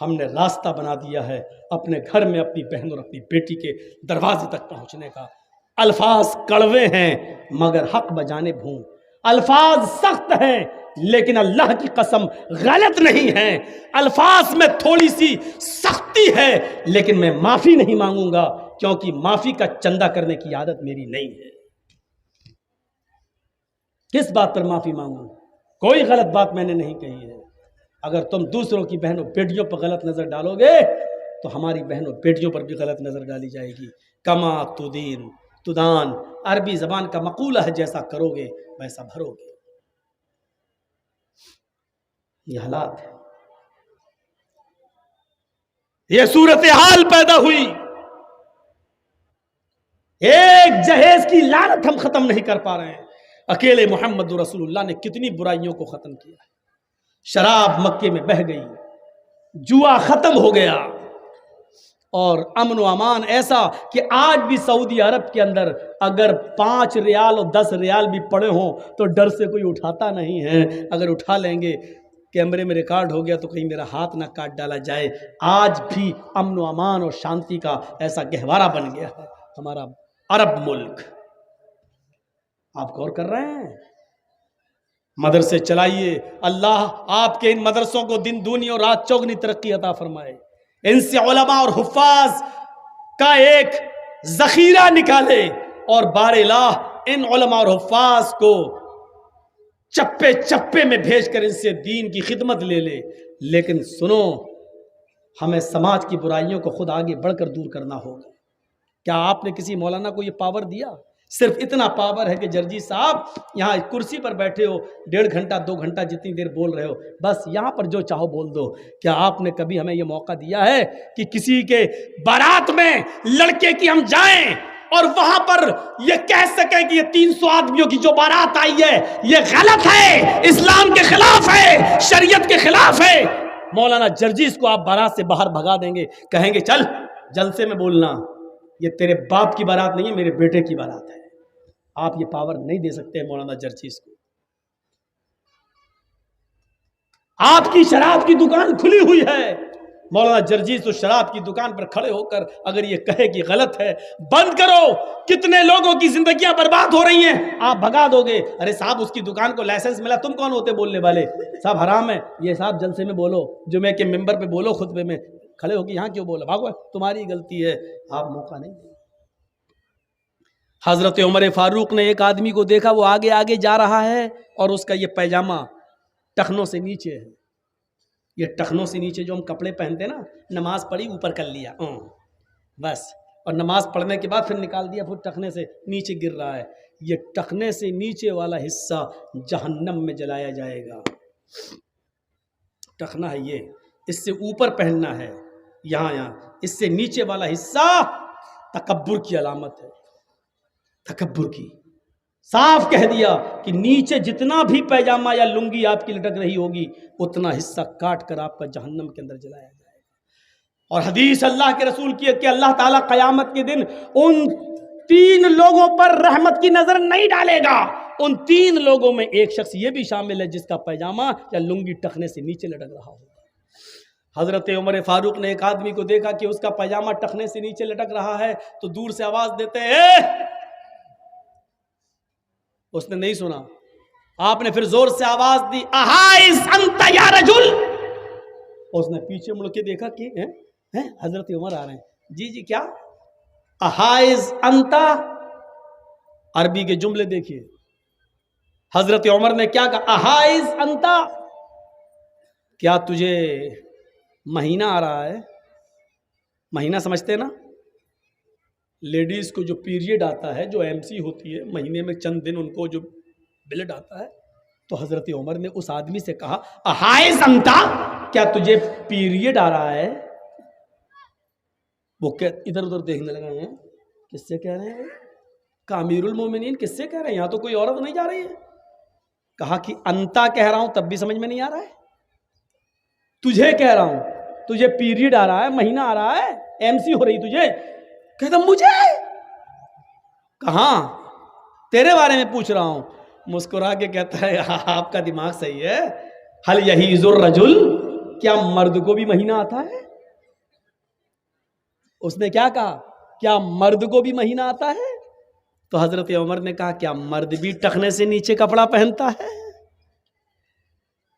A: ہم نے راستہ بنا دیا ہے اپنے گھر میں اپنی بہن اور اپنی بیٹی کے دروازے تک پہنچنے کا۔ الفاظ کڑوے ہیں مگر حق بجانب ہوں، الفاظ سخت ہیں لیکن اللہ کی قسم غلط نہیں ہے، الفاظ میں تھوڑی سی سختی ہے لیکن میں معافی نہیں مانگوں گا، کیونکہ معافی کا چندہ کرنے کی عادت میری نہیں ہے۔ کس بات پر معافی مانگوں؟ کوئی غلط بات میں نے نہیں کہی ہے۔ اگر تم دوسروں کی بہنوں بیٹیوں پر غلط نظر ڈالو گے تو ہماری بہنوں بیٹیوں پر بھی غلط نظر ڈالی جائے گی۔ کما تدین تدان، عربی زبان کا مقولہ ہے، جیسا کرو گے ویسا بھرو گے۔ یہ حالات ہے، یہ صورتحال پیدا ہوئی۔ ایک جہیز کی لعنت ہم ختم نہیں کر پا رہے ہیں، اکیلے محمد رسول اللہ نے کتنی برائیوں کو ختم کیا ہے۔ شراب مکے میں بہہ گئی، جوا ختم ہو گیا، اور امن و امان ایسا کہ آج بھی سعودی عرب کے اندر اگر 5 ریال اور 10 ریال بھی پڑے ہوں تو ڈر سے کوئی اٹھاتا نہیں ہے۔ اگر اٹھا لیں گے کیمرے میں ریکارڈ ہو گیا تو کہیں میرا ہاتھ نہ کاٹ ڈالا جائے۔ آج بھی امن و امان اور شانتی کا ایسا گہوارہ بن گیا ہے ہمارا عرب ملک۔ آپ غور کر رہے ہیں؟ مدرسے چلائیے، اللہ آپ کے ان مدرسوں کو دن دونی اور رات چوگنی ترقی عطا فرمائے، ان سے علماء اور حفاظ کا ایک ذخیرہ نکالے، اور بار الہ ان علماء اور حفاظ کو چپے چپے میں بھیج کر ان سے دین کی خدمت لے لے۔ لیکن سنو، ہمیں سماج کی برائیوں کو خود آگے بڑھ کر دور کرنا ہوگا۔ کیا آپ نے کسی مولانا کو یہ پاور دیا صرف اتنا پاور ہے کہ جرجی صاحب یہاں کرسی پر بیٹھے ہو 1.5 گھنٹہ 2 گھنٹہ جتنی دیر بول رہے ہو، بس یہاں پر جو چاہو بول دو۔ کیا آپ نے کبھی ہمیں یہ موقع دیا ہے کہ کسی کے بارات میں لڑکے کی ہم جائیں اور وہاں پر یہ کہہ سکیں کہ یہ 300 آدمیوں کی جو بارات آئی ہے یہ غلط ہے، اسلام کے خلاف ہے، شریعت کے خلاف ہے؟ مولانا جرجیز کو آپ بارات سے باہر بھگا دیں گے، کہیں گے چل جلسے میں بولنا، یہ تیرے باپ کی بارات نہیں ہے، میرے بیٹے کی بارات ہے۔ آپ یہ پاور نہیں دے سکتے مولانا جرجیز کو۔ آپ کی شراب کی دکان کھلی ہوئی ہے، مولانا جرجیز تو شراب کی دکان پر کھڑے ہو کر اگر یہ کہے کہ غلط ہے بند کرو، کتنے لوگوں کی زندگیاں برباد ہو رہی ہیں، آپ بھگا دو گے۔ ارے صاحب اس کی دکان کو لائسنس ملا، تم کون ہوتے بولنے والے؟ صاحب حرام ہے یہ، صاحب جلسے میں بولو، جمعے کے ممبر پہ بولو، خطبے میں کھڑے ہو کے یہاں کیوں بولا؟ بھاگو، تمہاری غلطی ہے، آپ موقع نہیں دیں۔ حضرت عمر فاروق نے ایک آدمی کو دیکھا، وہ آگے آگے جا رہا ہے اور اس کا یہ پیجامہ ٹخنوں سے نیچے ہے، یہ ٹخنوں سے نیچے جو ہم کپڑے پہنتے ہیں نا، نماز پڑھی اوپر کر لیا بس، اور نماز پڑھنے کے بعد پھر نکال دیا، پھر ٹخنے سے نیچے گر رہا ہے۔ یہ ٹخنے سے نیچے والا حصہ جہنم میں جلایا جائے گا۔ ٹخنا ہے یہ، اس سے اوپر پہننا ہے یہاں، اس سے نیچے والا حصہ تکبر کی علامت ہے، تکبر کی۔ صاف کہہ دیا کہ نیچے جتنا بھی پیجامہ یا لنگی آپ کی لٹک رہی ہوگی اتنا حصہ کاٹ کر آپ کا جہنم کے اندر جلایا جائے گا۔ اور حدیث اللہ کے رسول کی ہے کہ اللہ تعالیٰ قیامت کے دن ان 3 لوگوں پر رحمت کی نظر نہیں ڈالے گا۔ ان 3 لوگوں میں ایک شخص یہ بھی شامل ہے جس کا پیجامہ یا لنگی ٹخنے سے نیچے لٹک رہا ہوگا۔ حضرت عمر فاروق نے ایک آدمی کو دیکھا کہ اس کا پیجامہ ٹخنے سے نیچے لٹک رہا ہے تو دور سے آواز دیتے ہیں، اس نے نہیں سنا، آپ نے پھر زور سے آواز دی، احائز انت یا رجل۔ اس نے پیچھے مڑ کے دیکھا کہ حضرت عمر آ رہے ہیں۔ جی کیا؟ احائز انت، عربی کے جملے دیکھیے، حضرت عمر نے کیا کہا؟ احائز انت، کیا تجھے مہینہ آ رہا ہے؟ مہینہ سمجھتے نا، لیڈیز کو جو پیریڈ آتا ہے، جو MC ہوتی ہے، مہینے میں چند دن ان کو جو بلڈ آتا ہے، تو حضرت عمر نے اس آدمی سے کہا احائز انت، کیا تجھے پیریڈ آ رہا ہے؟ وہ ادھر ادھر دیکھنے لگا ہے، کس سے کہہ رہے ہیں؟ کہ امیر المومنین کس سے کہہ رہے ہیں؟ یہاں تو کوئی عورت نہیں جا رہی ہے۔ کہا کہ انتا کہہ رہا ہوں تب بھی سمجھ میں نہیں آ رہا ہے، تجھے کہہ رہا ہوں، تجھے پیریڈ آ رہا ہے، مہینہ آ رہا ہے، MC ہو رہی تجھے؟ کہتا مجھے؟ کہاں؟ تیرے بارے میں پوچھ رہا ہوں۔ مسکرا کے کہتا ہے آپ کا دماغ صحیح ہے، حل یحیض الرجل، کیا مرد کو بھی مہینہ آتا ہے؟ اس نے کیا کہا؟ کیا مرد کو بھی مہینہ آتا ہے؟ تو حضرت عمر نے کہا کیا مرد بھی ٹخنے سے نیچے کپڑا پہنتا ہے؟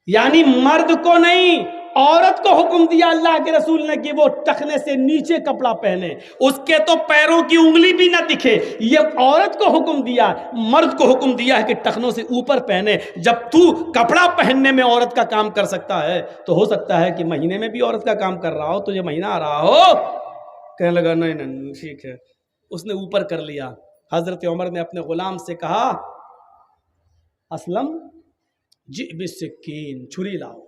A: یعنی مرد کو نہیں، عورت کو حکم دیا اللہ کے رسول نے کہ وہ ٹخنے سے نیچے کپڑا پہنے، اس کے تو پیروں کی انگلی بھی نہ دکھے۔ یہ عورت کو حکم دیا، مرد کو حکم دیا ہے کہ ٹخنوں سے اوپر پہنے۔ جب تو کپڑا پہننے میں عورت کا کام کر سکتا ہے تو ہو سکتا ہے کہ مہینے میں بھی عورت کا کام کر رہا ہو، تجھے مہینہ آ رہا ہو۔ کہنے لگا نہیں ٹھیک ہے، اس نے اوپر کر لیا۔ حضرت عمر نے اپنے غلام سے کہا اسلم جی بالسکین، چھری لاؤ۔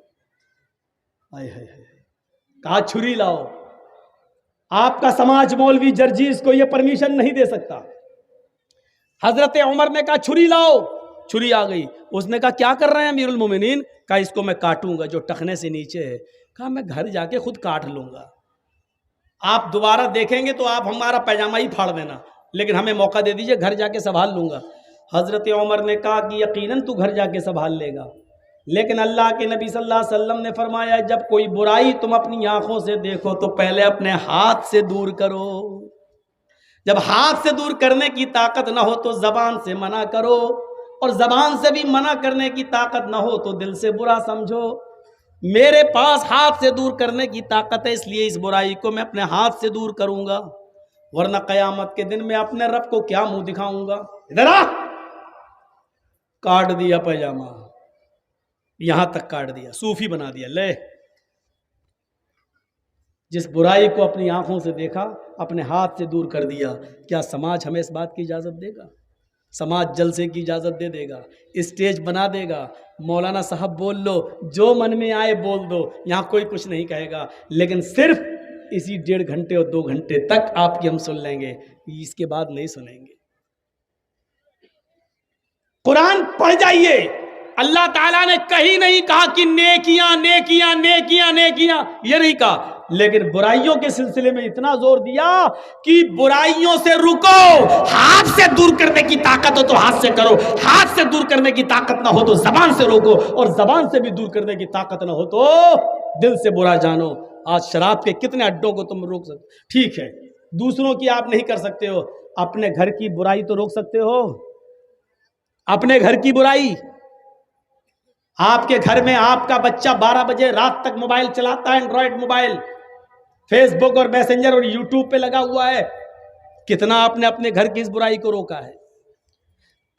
A: کہا چھری لاؤ۔ آپ کا سماج مولوی جرجیز کو یہ پرمیشن نہیں دے سکتا۔ حضرت عمر نے کہا چھری لاؤ، چھری آ گئی۔ اس نے کہا کیا کر رہے ہیں امیر المومنین؟ کہا اس کو میں کاٹوں گا جو ٹخنے سے نیچے ہے۔ کہا میں گھر جا کے خود کاٹ لوں گا، آپ دوبارہ دیکھیں گے تو آپ ہمارا پیجامہ ہی پھاڑ دینا، لیکن ہمیں موقع دے دیجئے، گھر جا کے سنبھال لوں گا۔ حضرت عمر نے کہا کہ یقیناً تو گھر جا کے سنبھال لے گا، لیکن اللہ کے نبی صلی اللہ علیہ وسلم نے فرمایا جب کوئی برائی تم اپنی آنکھوں سے دیکھو تو پہلے اپنے ہاتھ سے دور کرو، جب ہاتھ سے دور کرنے کی طاقت نہ ہو تو زبان سے منع کرو، اور زبان سے بھی منع کرنے کی طاقت نہ ہو تو دل سے برا سمجھو۔ میرے پاس ہاتھ سے دور کرنے کی طاقت ہے، اس لیے اس برائی کو میں اپنے ہاتھ سے دور کروں گا، ورنہ قیامت کے دن میں اپنے رب کو کیا منہ دکھاؤں گا۔ ادھر آ، کاٹ دیا پیجامہ، یہاں تک کاٹ دیا، صوفی بنا دیا۔ لے، جس برائی کو اپنی آنکھوں سے دیکھا اپنے ہاتھ سے دور کر دیا، کیا سماج ہمیں اس بات کی اجازت دے گا؟ سماج جلسے کی اجازت دے دے گا، اسٹیج بنا دے گا، مولانا صاحب بول لو، جو من میں آئے بول دو، یہاں کوئی کچھ نہیں کہے گا، لیکن صرف اسی 1.5 گھنٹے اور 2 گھنٹے تک آپ کی ہم سن لیں گے، اس کے بعد نہیں سنیں گے۔ قرآن پڑھ جائیے، اللہ تعالیٰ نے کہیں نہیں کہا کہ نیکیاں نیکیاں نیکیاں نیکیاں، یہ نہیں کہا، لیکن برائیوں کے سلسلے میں اتنا زور دیا کہ برائیوں سے رکو، ہاتھ سے دور کرنے کی طاقت ہو تو ہاتھ سے کرو، ہاتھ سے دور کرنے کی طاقت نہ ہو تو زبان سے روکو، اور زبان سے بھی دور کرنے کی طاقت نہ ہو تو دل سے برا جانو۔ آج شراب کے کتنے اڈوں کو تم روک سکتے، ٹھیک ہے دوسروں کی آپ نہیں کر سکتے ہو، اپنے گھر کی برائی تو روک سکتے ہو، اپنے گھر کی برائی۔ آپ کے گھر میں آپ کا بچہ 12 بجے رات تک موبائل چلاتا ہے، اینڈرائڈ موبائل، فیس بک اور میسنجر اور یوٹیوب پہ لگا ہوا ہے، کتنا آپ نے اپنے گھر کی اس برائی کو روکا ہے؟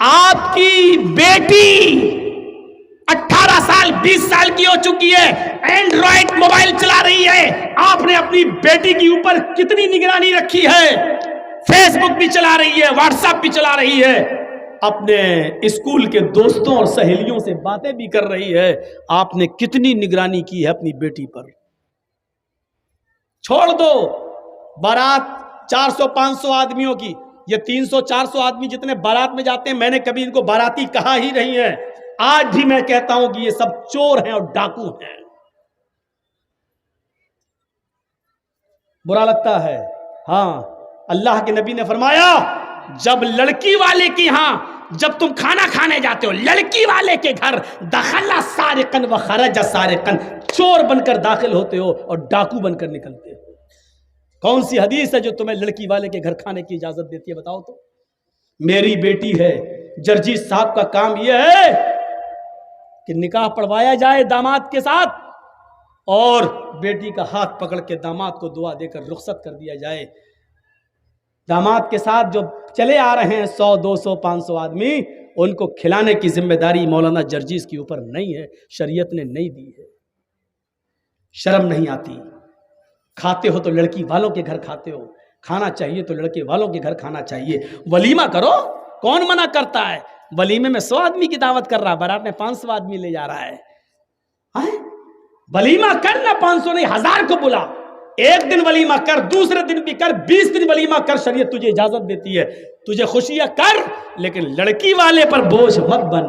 A: آپ کی بیٹی 18 سال 20 سال کی ہو چکی ہے، اینڈرائڈ موبائل چلا رہی ہے، آپ نے اپنی بیٹی کے اوپر کتنی نگرانی رکھی ہے؟ فیس بک بھی چلا رہی ہے، واٹس ایپ بھی چلا رہی ہے، اپنے اسکول کے دوستوں اور سہیلیوں سے باتیں بھی کر رہی ہے، آپ نے کتنی نگرانی کی ہے اپنی بیٹی پر؟ چھوڑ دو بارات 400-500 آدمیوں کی، یہ 300-400 آدمی جتنے بارات میں جاتے ہیں، میں نے کبھی ان کو باراتی کہا ہی نہیں ہے، آج بھی میں کہتا ہوں کہ یہ سب چور ہیں اور ڈاکو ہیں۔ برا لگتا ہے، ہاں اللہ کے نبی نے فرمایا جب لڑکی والے کی ہاں، جب تم کھانا کھانے جاتے ہو لڑکی والے کے گھر، دخل سارقن و خرج سارقن، چور بن کر داخل ہوتے ہو اور ڈاکو بن کر نکلتے ہو۔ کون سی حدیث ہے جو تمہیں لڑکی والے کے گھر کھانے کی اجازت دیتی ہے؟ بتاؤ تو۔ میری بیٹی ہے، جرجیت صاحب کا کام یہ ہے کہ نکاح پڑھوایا جائے داماد کے ساتھ، اور بیٹی کا ہاتھ پکڑ کے داماد کو دعا دے کر رخصت کر دیا جائے۔ داماد کے ساتھ جو چلے آ رہے ہیں 100 200 500 آدمی، ان کو کھلانے کی ذمہ داری مولانا جرجیز کے اوپر نہیں ہے، شریعت نے نہیں دی ہے۔ شرم نہیں آتی؟ کھاتے ہو تو لڑکی والوں کے گھر کھاتے ہو، کھانا چاہیے تو لڑکے والوں کے گھر کھانا چاہیے۔ ولیمہ کرو، کون منع کرتا ہے؟ ولیمے میں 100 آدمی کی دعوت کر رہا، بارات میں 500 آدمی لے جا رہا ہے۔ ولیمہ کر نہ 500 نہیں 1000 کو بلا، ایک دن ولیمہ کر، دوسرے دن بھی کر، 20 دن ولیمہ کر، شریعت تجھے اجازت دیتی ہے، تجھے خوشیاں کر، لیکن لڑکی والے پر بوجھ مت بن۔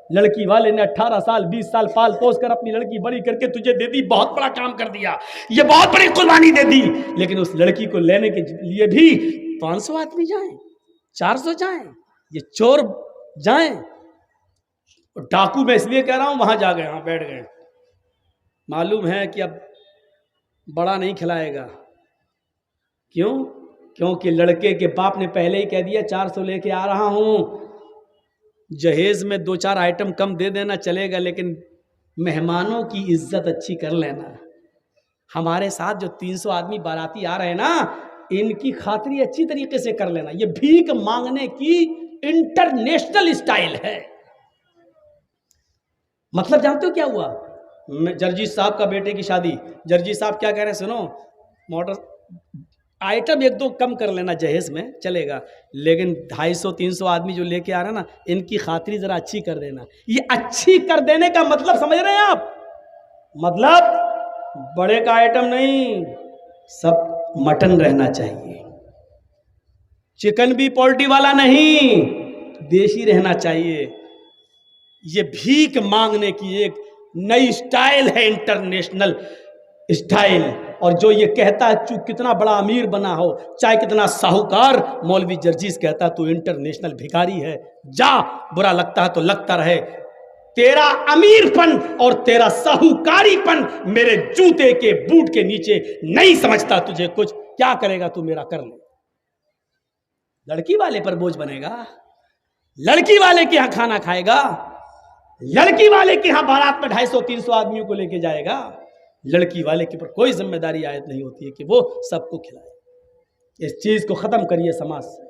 A: لڑکی والے نے 18 سال 20 سال پال پوس کر اپنی لڑکی بڑی کر کے تجھے دے دی، بہت بڑا کام کر دیا، یہ بہت بڑی قربانی دے دی، لیکن اس لڑکی کو لینے کے لیے بھی 500 آدمی جائیں، 400 جائیں، یہ چور جائیں۔ ڈاکو میں اس لیے کہہ رہا ہوں، وہاں جا گئے، ہاں بیٹھ گئے، معلوم ہے کہ اب بڑا نہیں کھلائے گا۔ کیوں؟ کیونکہ لڑکے کے باپ نے پہلے ہی کہہ دیا 400 لے کے آ رہا ہوں، جہیز میں 2-4 آئٹم کم دے دینا چلے گا، لیکن مہمانوں کی عزت اچھی کر لینا۔ ہمارے ساتھ جو 300 آدمی باراتی آ رہے ہیں نا، ان کی خاطری اچھی طریقے سے کر لینا۔ یہ بھیک مانگنے کی انٹرنیشنل اسٹائل ہے۔ مطلب جانتے ہو کیا ہوا؟ جرجیت صاحب کا بیٹے کی شادی، جرجیت صاحب کیا کہہ رہے ہیں؟ سنو، موٹر آئٹم 1-2 کم کر لینا جہیز میں چلے گا، لیکن 250-300 آدمی جو لے کے آ رہا ہے نا، ان کی خاطری ذرا اچھی کر دینا۔ یہ اچھی کر دینے کا مطلب سمجھ رہے ہیں آپ؟ مطلب بڑے کا آئٹم نہیں، سب مٹن رہنا چاہیے، چکن بھی پولٹری والا نہیں، دیسی رہنا چاہیے۔ یہ بھیک مانگنے کی ایک نئی اسٹائل ہے، انٹرنیشنل اسٹائل۔ اور جو یہ کہتا ہے کتنا بڑا امیر بنا ہو، چاہے کتنا ساہوکار، مولوی جرجیز کہتا ہے تو انٹرنیشنل بھکاری ہے، جا، برا لگتا ہے تو لگتا رہے، تیرا امیر پن اور تیرا ساہوکاری پن میرے جوتے کے بوٹ کے نیچے نہیں سمجھتا تجھے کچھ، کیا کرے گا تو میرا کر لے۔ لڑکی والے پر بوجھ بنے گا، لڑکی والے کے ہاں کھانا کھائے گا، لڑکی والے کے ہاں بارات میں 250-300 آدمیوں کو لے کے جائے گا، لڑکی والے کے پر کوئی ذمہ داری عائد نہیں ہوتی ہے کہ وہ سب کو کھلائے۔ اس چیز کو ختم کریے سماج سے۔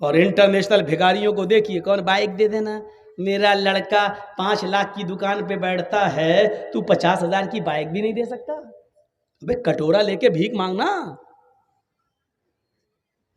A: اور انٹرنیشنل بھکاریوں کو دیکھیے، کون بائک دے دینا، میرا لڑکا 5 لاکھ کی دکان پہ بیٹھتا ہے، تو 50,000 کی بائک بھی نہیں دے سکتا؟ ابے کٹورا لے کے بھیک مانگنا۔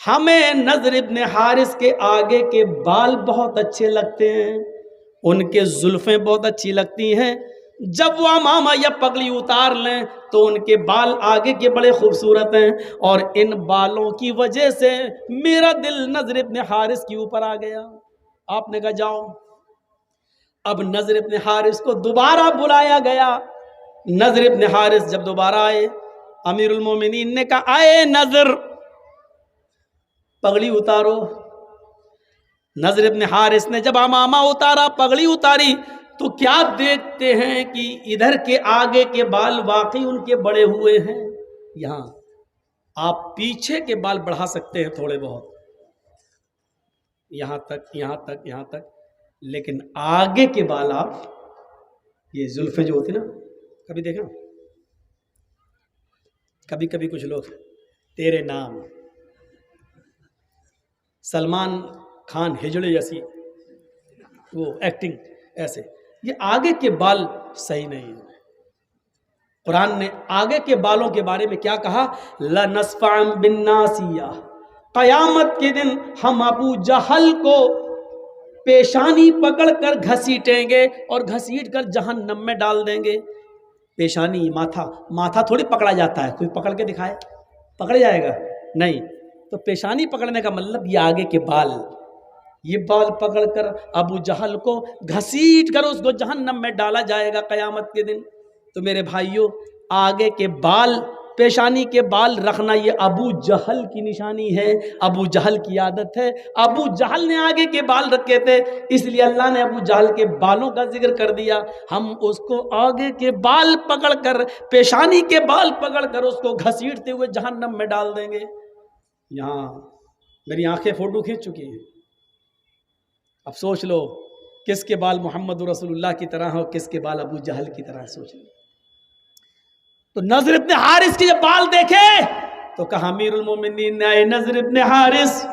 A: ہمیں نضر ابن حارث کے آگے کے بال بہت اچھے لگتے ہیں، ان کے زلفیں بہت اچھی لگتی ہیں، جب وہ عمامہ یا پگڑی اتار لیں تو ان کے بال آگے کے بڑے خوبصورت ہیں، اور ان بالوں کی وجہ سے میرا دل نضر ابن حارث کے اوپر آ گیا۔ آپ نے کہا جاؤ۔ اب نضر ابن حارث کو دوبارہ بلایا گیا۔ نضر ابن حارث جب دوبارہ آئے، امیر المومنین نے کہا آئے نضر، پگڑی اتارو۔ نضر ابن حارث نے جب عمامہ اتارا، پگڑی اتاری، تو کیا دیکھتے ہیں کہ ادھر کے آگے کے بال واقعی ان کے بڑے ہوئے ہیں۔ یہاں آپ پیچھے کے بال بڑھا سکتے ہیں تھوڑے بہت، یہاں تک یہاں تک یہاں تک، لیکن آگے کے بال آپ یہ زلفیں جو ہوتی نا، کبھی دیکھا کبھی کبھی کچھ لوگ تیرے نام سلمان خان ہجڑے جیسی وہ ایکٹنگ ایسے، یہ آگے کے بال صحیح نہیں ہیں۔ قرآن نے آگے کے بالوں کے بارے میں کیا کہا؟ لَنَسْفَعًا بِالنَّاسِيَةِ، قیامت کے دن ہم ابو جہل کو پیشانی پکڑ کر گھسیٹیں گے اور گھسیٹ کر جہنم میں ڈال دیں گے۔ پیشانی، ماتھا تھوڑی پکڑا جاتا ہے، کوئی پکڑ کے دکھائے پکڑ جائے گا؟ نہیں۔ تو پیشانی پکڑنے کا مطلب یہ آگے کے بال، یہ بال پکڑ کر ابو جہل کو گھسیٹ کر اس کو جہنم میں ڈالا جائے گا قیامت کے دن۔ تو میرے بھائیوں، آگے کے بال، پیشانی کے بال رکھنا یہ ابو جہل کی نشانی ہے، ابو جہل کی عادت ہے۔ ابو جہل نے آگے کے بال رکھے تھے، اس لیے اللہ نے ابو جہل کے بالوں کا ذکر کر دیا۔ ہم اس کو آگے کے بال پکڑ کر، پیشانی کے بال پکڑ کر اس کو گھسیٹتے ہوئے جہنم میں ڈال دیں گے۔ یہاں میری آنکھیں فوٹو کھینچ چکی ہیں، اب سوچ لو کس کے بال محمد رسول اللہ کی طرح ہو، کس کے بال ابو جہل کی طرح، سوچ لو۔ تو نضر ابن حارث کے جب بال دیکھے تو کہا امیر المومنین نے، اے نضر ابن حارث،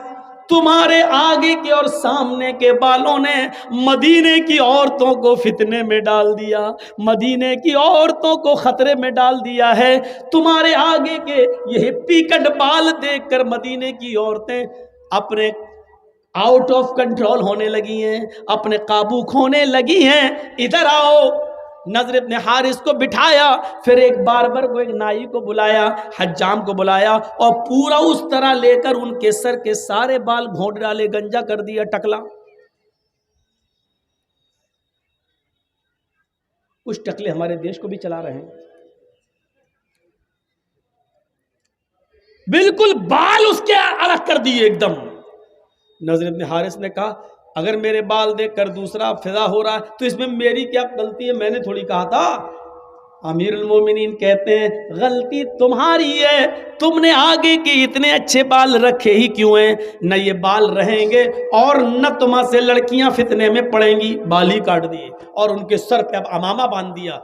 A: تمہارے آگے کے اور سامنے کے بالوں نے مدینے کی عورتوں کو فتنے میں ڈال دیا، مدینے کی عورتوں کو خطرے میں ڈال دیا ہے۔ تمہارے آگے کے یہ پیکٹ بال دیکھ کر مدینے کی عورتیں اپنے آؤٹ آف کنٹرول ہونے لگی ہیں، اپنے قابو کھونے لگی ہیں۔ ادھر آؤ۔ نضر ابن حارث کو بٹھایا، پھر ایک باربر کو، ایک نائی کو بلایا، حجام کو بلایا، اور پورا اس طرح لے کر ان کے سر کے سارے بال گھونٹ ڈالے، گنجا کر دیا، ٹکلا۔ کچھ ٹکلے ہمارے دیش کو بھی چلا رہے ہیں، بالکل بال اس کے الگ کر دیے ایک دم۔ نضر ابن حارث نے کہا اگر میرے بال دیکھ کر دوسرا فضا ہو رہا ہے تو اس میں میری کیا غلطی ہے؟ میں نے تھوڑی کہا تھا۔ امیر المومنین کہتے ہیں غلطی تمہاری ہے، تم نے آگے کے اتنے اچھے بال رکھے ہی کیوں ہیں؟ نہ یہ بال رہیں گے اور نہ تمہاں سے لڑکیاں فتنے میں پڑیں گی۔ بال ہی کاٹ دیے اور ان کے سر پہ اب عمامہ باندھ دیا۔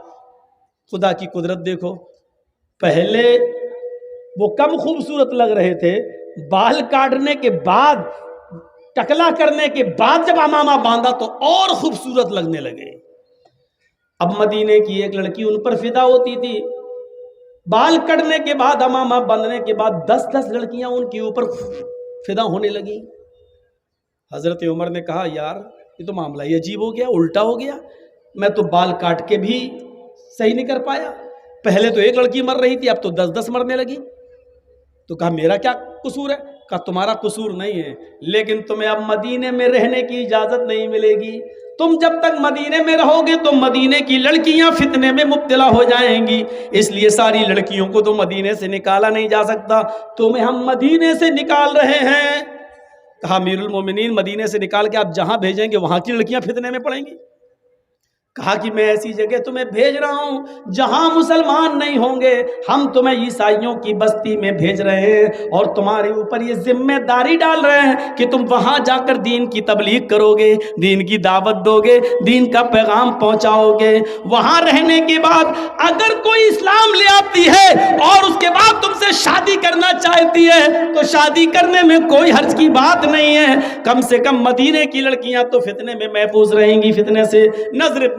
A: خدا کی قدرت دیکھو، پہلے وہ کم خوبصورت لگ رہے تھے، بال کاٹنے کے بعد، ٹکلا کرنے کے بعد جب عمامہ باندھا تو اور خوبصورت لگنے لگے۔ اب مدینے کی ایک لڑکی ان پر فدا ہوتی تھی، بال کٹنے کے بعد، عمامہ باندھنے کے بعد 10 لڑکیاں ان کے اوپر فدا ہونے لگی۔ حضرت عمر نے کہا یار یہ تو معاملہ ہی عجیب ہو گیا، الٹا ہو گیا، میں تو بال کاٹ کے بھی صحیح نہیں کر پایا، پہلے تو ایک لڑکی مر رہی تھی، اب تو 10 مرنے لگی۔ تو کہا میرا کیا قصور ہے؟ کہا تمہارا قصور نہیں ہے، لیکن تمہیں اب مدینے میں رہنے کی اجازت نہیں ملے گی۔ تم جب تک مدینے میں رہو گے تو مدینے کی لڑکیاں فتنے میں مبتلا ہو جائیں گی، اس لیے ساری لڑکیوں کو تو مدینے سے نکالا نہیں جا سکتا، تمہیں ہم مدینے سے نکال رہے ہیں۔ کہا امیر المومنین مدینے سے نکال کے آپ جہاں بھیجیں گے وہاں کی لڑکیاں فتنے میں پڑیں گی؟ کہا کہ میں ایسی جگہ تمہیں بھیج رہا ہوں جہاں مسلمان نہیں ہوں گے، ہم تمہیں عیسائیوں کی بستی میں بھیج رہے ہیں اور تمہارے اوپر یہ ذمہ داری ڈال رہے ہیں کہ تم وہاں جا کر دین کی تبلیغ کرو گے، دین کی دعوت دو گے، دین کا پیغام پہنچاؤ گے۔ وہاں رہنے کے بعد اگر کوئی اسلام لے آتی ہے اور اس کے بعد تم سے شادی کرنا چاہتی ہے تو شادی کرنے میں کوئی حرج کی بات نہیں ہے، کم سے کم مدینے کی لڑکیاں تو فتنے میں محفوظ رہیں گی فتنے سے۔ نضر ابن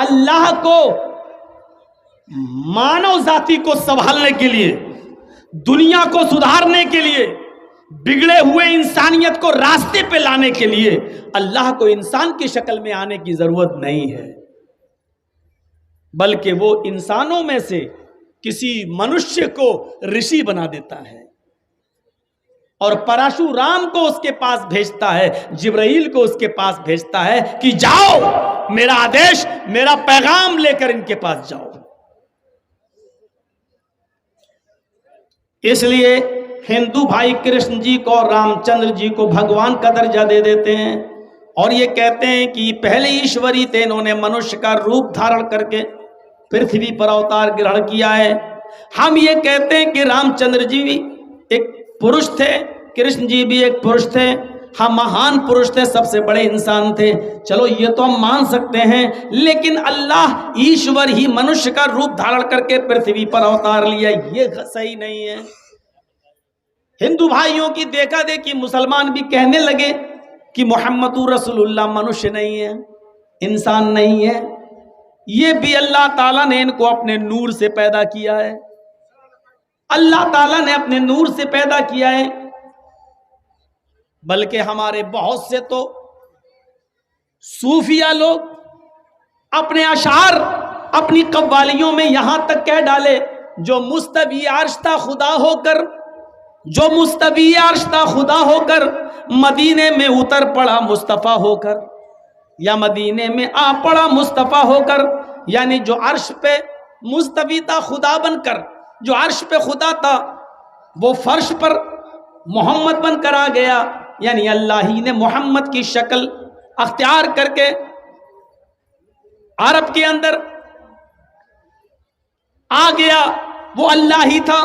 A: اللہ کو مانو ذاتی کو سنبھالنے کے لیے، دنیا کو سدھارنے کے لیے، بگڑے ہوئے انسانیت کو راستے پہ لانے کے لیے اللہ کو انسان کی شکل میں آنے کی ضرورت نہیں ہے، بلکہ وہ انسانوں میں سے کسی منشیہ کو رشی بنا دیتا ہے اور پراشورام کو اس کے پاس بھیجتا ہے، جبرائیل کو اس کے پاس بھیجتا ہے کہ جاؤ، میرا آدیش، میرا پیغام لے کر ان کے پاس جاؤ۔ اس لیے ہندو بھائی کرشن جی کو اور رام چندر جی کو بھگوان کا درجہ دے دیتے ہیں اور یہ کہتے ہیں کہ پہلے ایشوری تھے، انہوں نے منشیہ کا روپ دھارن کر کے پرتھوی پر اوتار گرہن کیا ہے۔ ہم یہ کہتے ہیں کہ رام چندر جی بھی ایک پرش تھے، کرشن جی بھی ایک پرش تھے، ہم مہان پرش تھے، سب سے بڑے انسان تھے، چلو یہ تو ہم مان سکتے ہیں، لیکن اللہ ایشور ہی منشیہ کا روپ دھارن کر کے پرتھوی پر اوتار لیا، یہ صحیح نہیں ہے۔ ہندو بھائیوں کی دیکھا دیکھی مسلمان بھی کہنے لگے کہ محمد رسول اللہ منشیہ نہیں ہے، انسان نہیں ہے، یہ بھی اللہ تعالیٰ نے ان کو اپنے نور سے پیدا کیا ہے، اللہ تعالیٰ نے اپنے نور سے پیدا کیا ہے۔ بلکہ ہمارے بہت سے تو صوفیہ لوگ اپنے اشعار، اپنی قوالیوں میں یہاں تک کہہ ڈالے، جو مستوی عرش تھا خدا ہو کر، جو مستوی عرش تھا خدا ہو کر مدینے میں اتر پڑا مصطفیٰ ہو کر، یا مدینے میں آ پڑا مصطفیٰ ہو کر، یعنی جو عرش پہ مستوی تھا خدا بن کر، جو عرش پہ خدا تھا وہ فرش پر محمد بن کر آ گیا، یعنی اللہ ہی نے محمد کی شکل اختیار کر کے عرب کے اندر آ گیا، وہ اللہ ہی تھا۔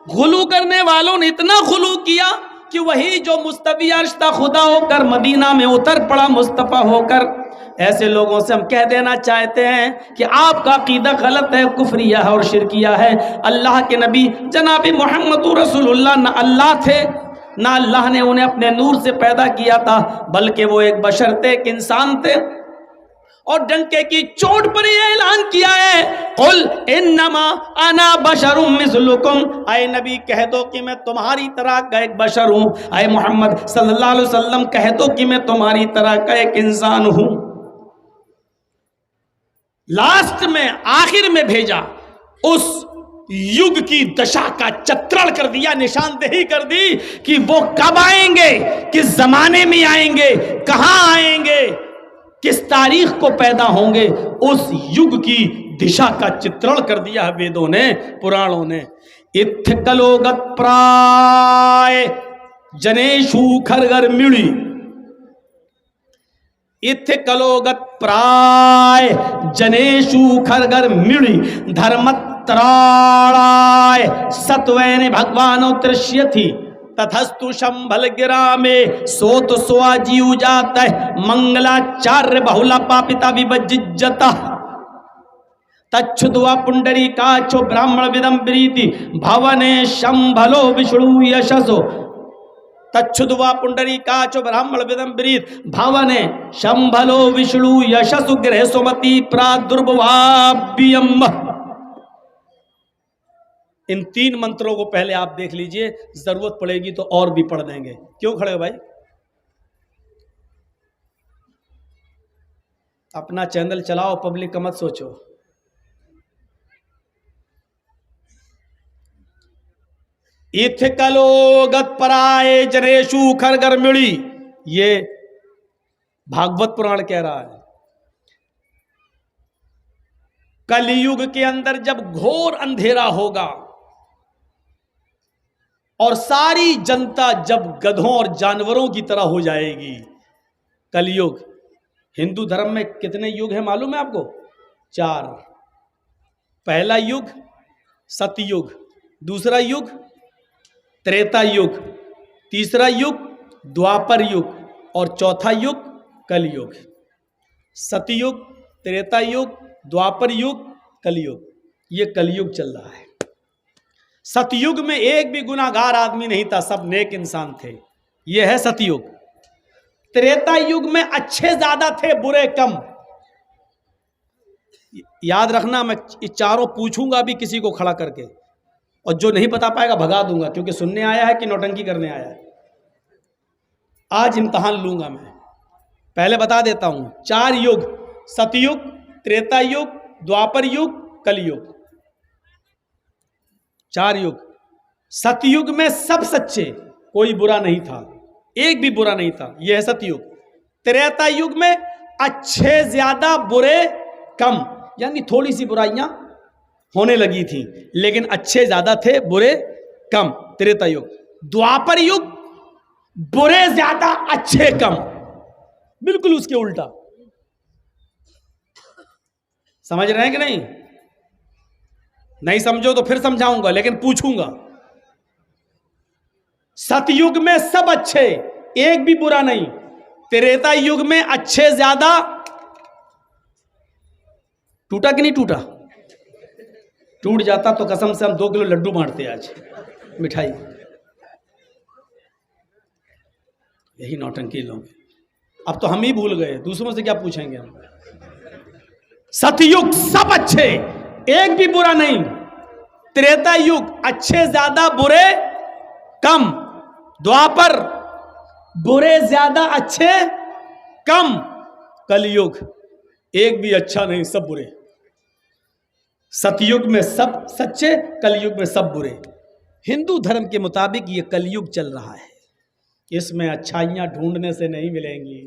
A: غلو کرنے والوں نے اتنا غلو کیا کہ وہی جو مستوی عرش تھا خدا ہو کر مدینہ میں اتر پڑا مصطفیٰ ہو کر۔ ایسے لوگوں سے ہم کہہ دینا چاہتے ہیں کہ آپ کا عقیدہ غلط ہے، کفریہ ہے اور شرکیہ ہے۔ اللہ کے نبی جناب محمد رسول اللہ نہ اللہ تھے، نہ اللہ نے انہیں اپنے نور سے پیدا کیا تھا، بلکہ وہ ایک بشر تھے، ایک انسان تھے، اور ڈنکے کی چوٹ پر یہ اعلان کیا ہے، قل انما انا بشر مثلکم، اے نبی کہہ دو کہ میں تمہاری طرح کا ایک بشر ہوں، اے محمد صلی اللہ علیہ وسلم کہہ دو کہ میں تمہاری طرح کا ایک انسان ہوں۔ لاسٹ میں آخر میں بھیجا، اس یگ کی دشا کا چترن کر دیا، نشاندہی کر دی کہ وہ کب آئیں گے، کس زمانے میں آئیں گے، کہاں آئیں گے، کس تاریخ کو پیدا ہوں گے، اس یگ کی دشا کا چترن کر دیا ہے ویدوں نے، پرانوں نے۔ اتھ کلوگت پرائے جنیشو کھرگر مڑی، اتھ کلوگت پرائے جنیشو کھرگر مڑی، دھرمت تراڑائے ستوین بھگوانو ترشیتھی، تتھستو شمبھل گرامے سوت سواجیو جاتا ہے، منگلا چار بہولا پاپتا ویبججتا، تچھدوا پنڈری کاچو براہمن ودم بریتی، بھوانے شمبھلو وشڑو یشسو، تچھدوا پنڈری کاچو براہمن ودم بریت، بھوانے شمبھلو وشڑو یشسو، گرہ سومتی پرادربھوابھیم۔ ان تین منتروں کو پہلے آپ دیکھ لیجئے، ضرورت پڑے گی تو اور بھی پڑھ دیں گے۔ کیوں کھڑے ہو بھائی؟ اپنا چینل چلاؤ، پبلک کا مت سوچو۔ اتھ کلوگت پرائے جنیشو کھرگر مڑی، یہ بھاگوت پران کہہ رہا ہے۔ کلی یگ کے اندر جب گھور اندھیرا ہوگا اور ساری جنتا جب گدھوں اور جانوروں کی طرح ہو جائے گی، کلی یگ۔ ہندو دھرم میں کتنے یگ ہیں معلوم ہے آپ کو؟ 4۔ پہلا یگ ست یگ، دوسرا یگ تریتا یگ، تیسرا یگ دوپر یگ، اور چوتھا یگ کل یگ۔ ست یگ، تریتا یگ، دوپر یگ، کل یگ، یہ کل یگ چل رہا ہے۔ ست یگ میں ایک بھی گناہگار آدمی نہیں تھا، سب نیک انسان تھے، یہ ہے ست یگ۔ تریتا یگ میں اچھے زیادہ تھے، برے کم۔ یاد رکھنا میں یہ چاروں پوچھوں گا بھی کسی کو کھڑا کر کے، اور جو نہیں بتا پائے گا بھگا دوں گا، کیونکہ سننے آیا ہے کہ نوٹنکی کرنے آیا ہے۔ آج امتحان لوں گا میں۔ پہلے بتا دیتا ہوں، 4 یگ، ست یگ، تریتا یگ، دوپر یگ، کل یگ، 4 یگ۔ ست یگ میں سب سچے، کوئی برا نہیں تھا، ایک بھی برا نہیں تھا، یہ ہے ست یگ۔ تریتا یگ میں اچھے زیادہ برے کم، یعنی تھوڑی سی برائیاں ہونے لگی تھیں لیکن اچھے زیادہ تھے برے کم، تریتا یگ۔ دوپر یگ برے زیادہ اچھے کم، بالکل اس کے الٹا۔ سمجھ رہے ہیں کہ نہیں؟ نہیں سمجھو تو پھر سمجھاؤں گا لیکن پوچھوں گا۔ ست یگ میں سب اچھے، ایک بھی برا نہیں۔ تریتا یگ میں اچھے زیادہ، ٹوٹا کہ نہیں ٹوٹا؟ ٹوٹ جاتا تو قسم سے ہم 2 کلو لڈو بانٹتے آج، مٹھائی۔ یہی نوٹنکی لوگ، اب تو ہم ہی بھول گئے، دوسروں سے کیا پوچھیں گے ہم۔ ست یگ سب اچھے، ایک بھی برا نہیں۔ تریتا یگ اچھے زیادہ برے کم۔ دوپر برے زیادہ اچھے کم۔ کل یگ ایک بھی اچھا نہیں، سب برے۔ ست یگ میں سب سچے، کل یگ میں سب برے۔ ہندو دھرم کے مطابق یہ کل یگ چل رہا ہے، اس میں اچھائیاں ڈھونڈنے سے نہیں ملیں گی،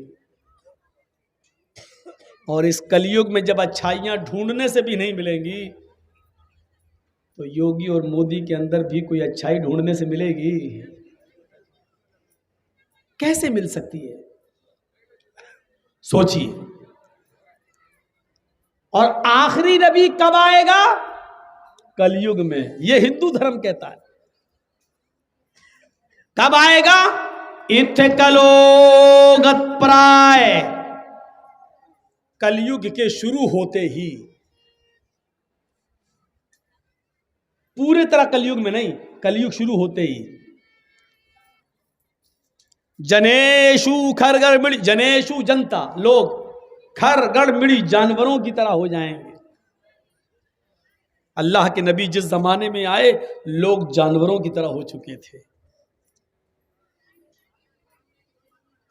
A: اور اس کل یگ میں جب اچھائیاں ڈھونڈنے سے بھی نہیں ملیں گی تو یوگی اور مودی کے اندر بھی کوئی اچھائی ڈھونڈنے سے ملے گی؟ کیسے مل سکتی ہے؟ سوچیے۔ اور آخری نبی کب آئے گا؟ کل یگ میں، یہ ہندو دھرم کہتا ہے۔ کب آئے گا؟ اتھے کلوگت پرائے، کل یگ کے شروع ہوتے ہی، پورے طرح کل یگ میں نہیں، کل یگ شروع ہوتے ہی۔ جنیشو کھرگڑ مڑی، جنیشو جنتا، لوگ کھرگڑ مڑی جانوروں کی طرح ہو جائیں گے۔ اللہ کے نبی جس زمانے میں آئے لوگ جانوروں کی طرح ہو چکے تھے۔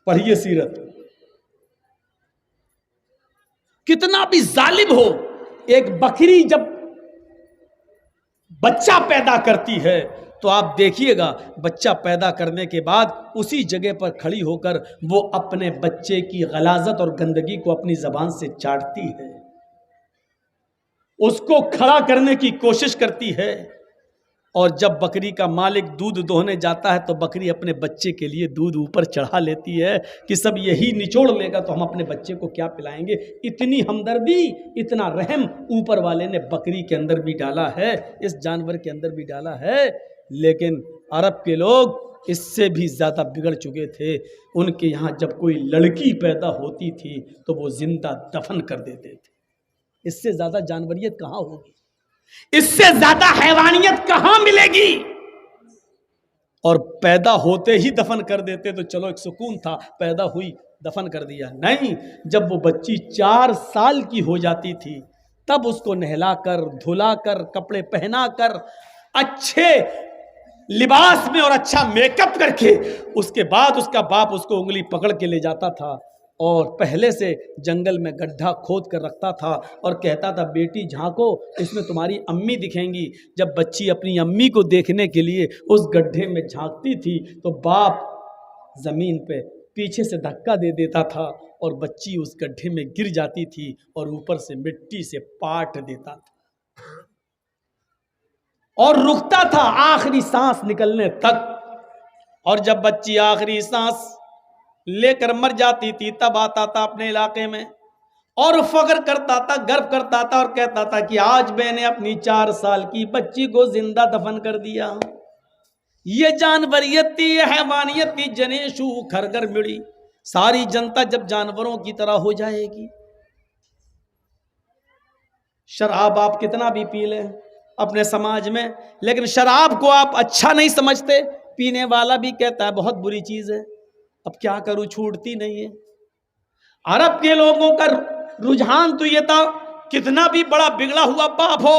A: پڑھیے سیرت۔ کتنا بھی ظالم ہو، ایک بکری جب بچہ پیدا کرتی ہے تو آپ دیکھیے گا بچہ پیدا کرنے کے بعد اسی جگہ پر کھڑی ہو کر وہ اپنے بچے کی غلاظت اور گندگی کو اپنی زبان سے چاٹتی ہے، اس کو کھڑا کرنے کی کوشش کرتی ہے۔ اور جب بکری کا مالک دودھ دوہنے جاتا ہے تو بکری اپنے بچے کے لیے دودھ اوپر چڑھا لیتی ہے کہ سب یہی نچوڑ لے گا تو ہم اپنے بچے کو کیا پلائیں گے۔ اتنی ہمدردی، اتنا رحم اوپر والے نے بکری کے اندر بھی ڈالا ہے، اس جانور کے اندر بھی ڈالا ہے۔ لیکن عرب کے لوگ اس سے بھی زیادہ بگڑ چکے تھے۔ ان کے یہاں جب کوئی لڑکی پیدا ہوتی تھی تو وہ زندہ دفن کر دیتے تھے۔ اس سے زیادہ جانوریت کہاں ہوگی؟ اس سے زیادہ حیوانیت کہاں ملے گی؟ اور پیدا ہوتے ہی دفن کر دیتے تو چلو ایک سکون تھا، پیدا ہوئی دفن کر دیا۔ نہیں، جب وہ بچی 4 سال کی ہو جاتی تھی تب اس کو نہلا کر، دھلا کر، کپڑے پہنا کر، اچھے لباس میں اور اچھا میک اپ کر کے اس کے بعد اس کا باپ اس کو انگلی پکڑ کے لے جاتا تھا اور پہلے سے جنگل میں گڈھا کھود کر رکھتا تھا اور کہتا تھا بیٹی جھانکو، اس میں تمہاری امی دکھیں گی۔ جب بچی اپنی امی کو دیکھنے کے لیے اس گڈھے میں جھانکتی تھی تو باپ زمین پہ پیچھے سے دھکا دے دیتا تھا اور بچی اس گڈھے میں گر جاتی تھی اور اوپر سے مٹی سے پاٹ دیتا تھا اور رکتا تھا آخری سانس نکلنے تک۔ اور جب بچی آخری سانس لے کر مر جاتی تھی تب آتا تھا اپنے علاقے میں اور فخر کرتا تھا، گرو کرتا تھا اور کہتا تھا کہ آج میں نے اپنی 4 سال کی بچی کو زندہ دفن کر دیا۔ یہ جانوریت تھی، یہ حیوانیت تھی۔ جنیشو کھرگر مڑی، ساری جنتا جب جانوروں کی طرح ہو جائے گی۔ شراب آپ کتنا بھی پی لیں اپنے سماج میں، لیکن شراب کو آپ اچھا نہیں سمجھتے، پینے والا بھی کہتا ہے بہت بری چیز ہے، اب کیا کروں چھوٹتی نہیں ہے۔ عرب کے لوگوں کا رجحان تو یہ تھا کتنا بھی بڑا بگڑا ہوا باپ ہو،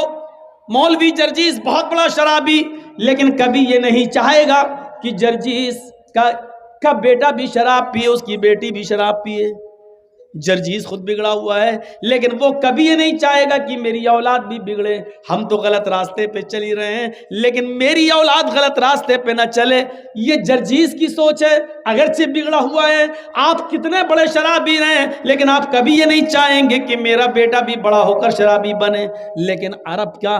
A: مولوی جرجیس بہت بڑا شرابی، لیکن کبھی یہ نہیں چاہے گا کہ جرجیس کا بیٹا بھی شراب پیے، اس کی بیٹی بھی شراب پیے۔ جرجیس خود بگڑا ہوا ہے، لیکن وہ کبھی یہ نہیں چاہے گا کہ میری اولاد بھی بگڑے۔ ہم تو غلط راستے پہ چل ہی رہے ہیں، لیکن میری اولاد غلط راستے پہ نہ چلے، یہ جرجیس کی سوچ ہے۔ اگرچہ بگڑا ہوا ہے، آپ کتنے بڑے شرابی رہے، لیکن آپ کبھی یہ نہیں چاہیں گے کہ میرا بیٹا بھی بڑا ہو کر شرابی بنے۔ لیکن عرب کا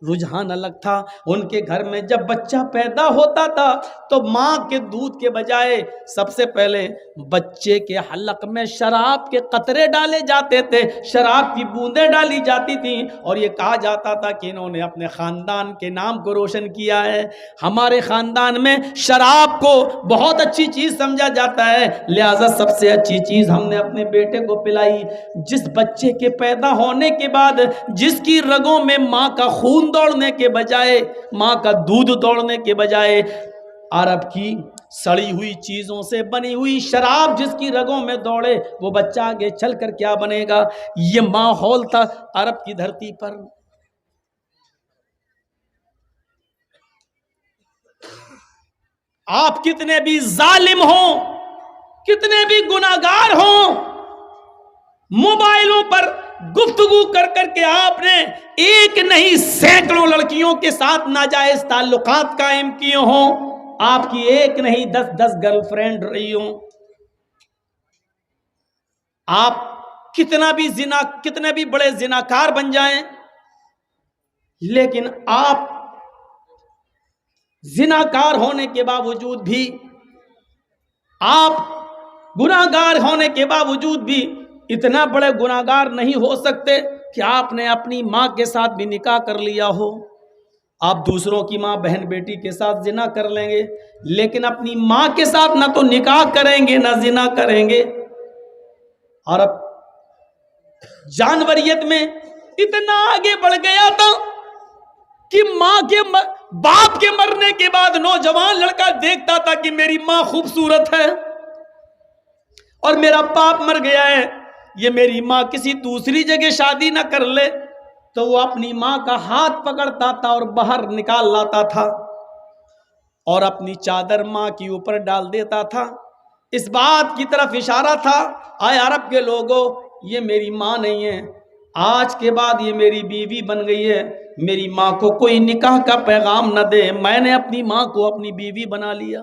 A: رجحان الگ تھا۔ ان کے گھر میں جب بچہ پیدا ہوتا تھا تو ماں کے دودھ کے بجائے سب سے پہلے بچے کے حلق میں شراب کے قطرے ڈالے جاتے تھے، شراب کی بوندیں ڈالی جاتی تھیں، اور یہ کہا جاتا تھا کہ انہوں نے اپنے خاندان کے نام کو روشن کیا ہے۔ ہمارے خاندان میں شراب کو بہت اچھی چیز سمجھا جاتا ہے، لہذا سب سے اچھی چیز ہم نے اپنے بیٹے کو پلائی۔ جس بچے کے پیدا ہونے کے بعد جس کی رگوں میں ماں کا خون دوڑنے کے بجائے، ماں کا دودھ دوڑنے کے بجائے عرب کی سڑی ہوئی چیزوں سے بنی ہوئی شراب جس کی رگوں میں دوڑے، وہ بچہ آگے چل کر کیا بنے گا؟ یہ ماحول تھا عرب کی دھرتی پر۔ آپ کتنے بھی ظالم ہوں، کتنے بھی گناہگار ہوں، موبائلوں پر گفتگو کر کر کے آپ نے ایک نہیں سینکڑوں لڑکیوں کے ساتھ ناجائز تعلقات قائم کیے ہوں، آپ کی ایک نہیں 10 گرل فرینڈ رہی ہوں، آپ کتنے بھی بڑے زناکار بن جائیں، لیکن آپ زناکار ہونے کے باوجود بھی، آپ گناہگار ہونے کے باوجود بھی اتنا بڑے گناہگار نہیں ہو سکتے کہ آپ نے اپنی ماں کے ساتھ بھی نکاح کر لیا ہو۔ آپ دوسروں کی ماں بہن بیٹی کے ساتھ زنا کر لیں گے، لیکن اپنی ماں کے ساتھ نہ تو نکاح کریں گے نہ زنا کریں گے۔ اور اب جانوریت میں اتنا آگے بڑھ گیا تھا کہ باپ کے مرنے کے بعد نوجوان لڑکا دیکھتا تھا کہ میری ماں خوبصورت ہے اور میرا باپ مر گیا ہے، یہ میری ماں کسی دوسری جگہ شادی نہ کر لے، تو وہ اپنی ماں کا ہاتھ پکڑتا تھا اور باہر نکال لاتا تھا اور اپنی چادر ماں کے اوپر ڈال دیتا تھا۔ اس بات کی طرف اشارہ تھا، آئے عرب کے لوگوں، یہ میری ماں نہیں ہے، آج کے بعد یہ میری بیوی بن گئی ہے، میری ماں کو کوئی نکاح کا پیغام نہ دے، میں نے اپنی ماں کو اپنی بیوی بنا لیا۔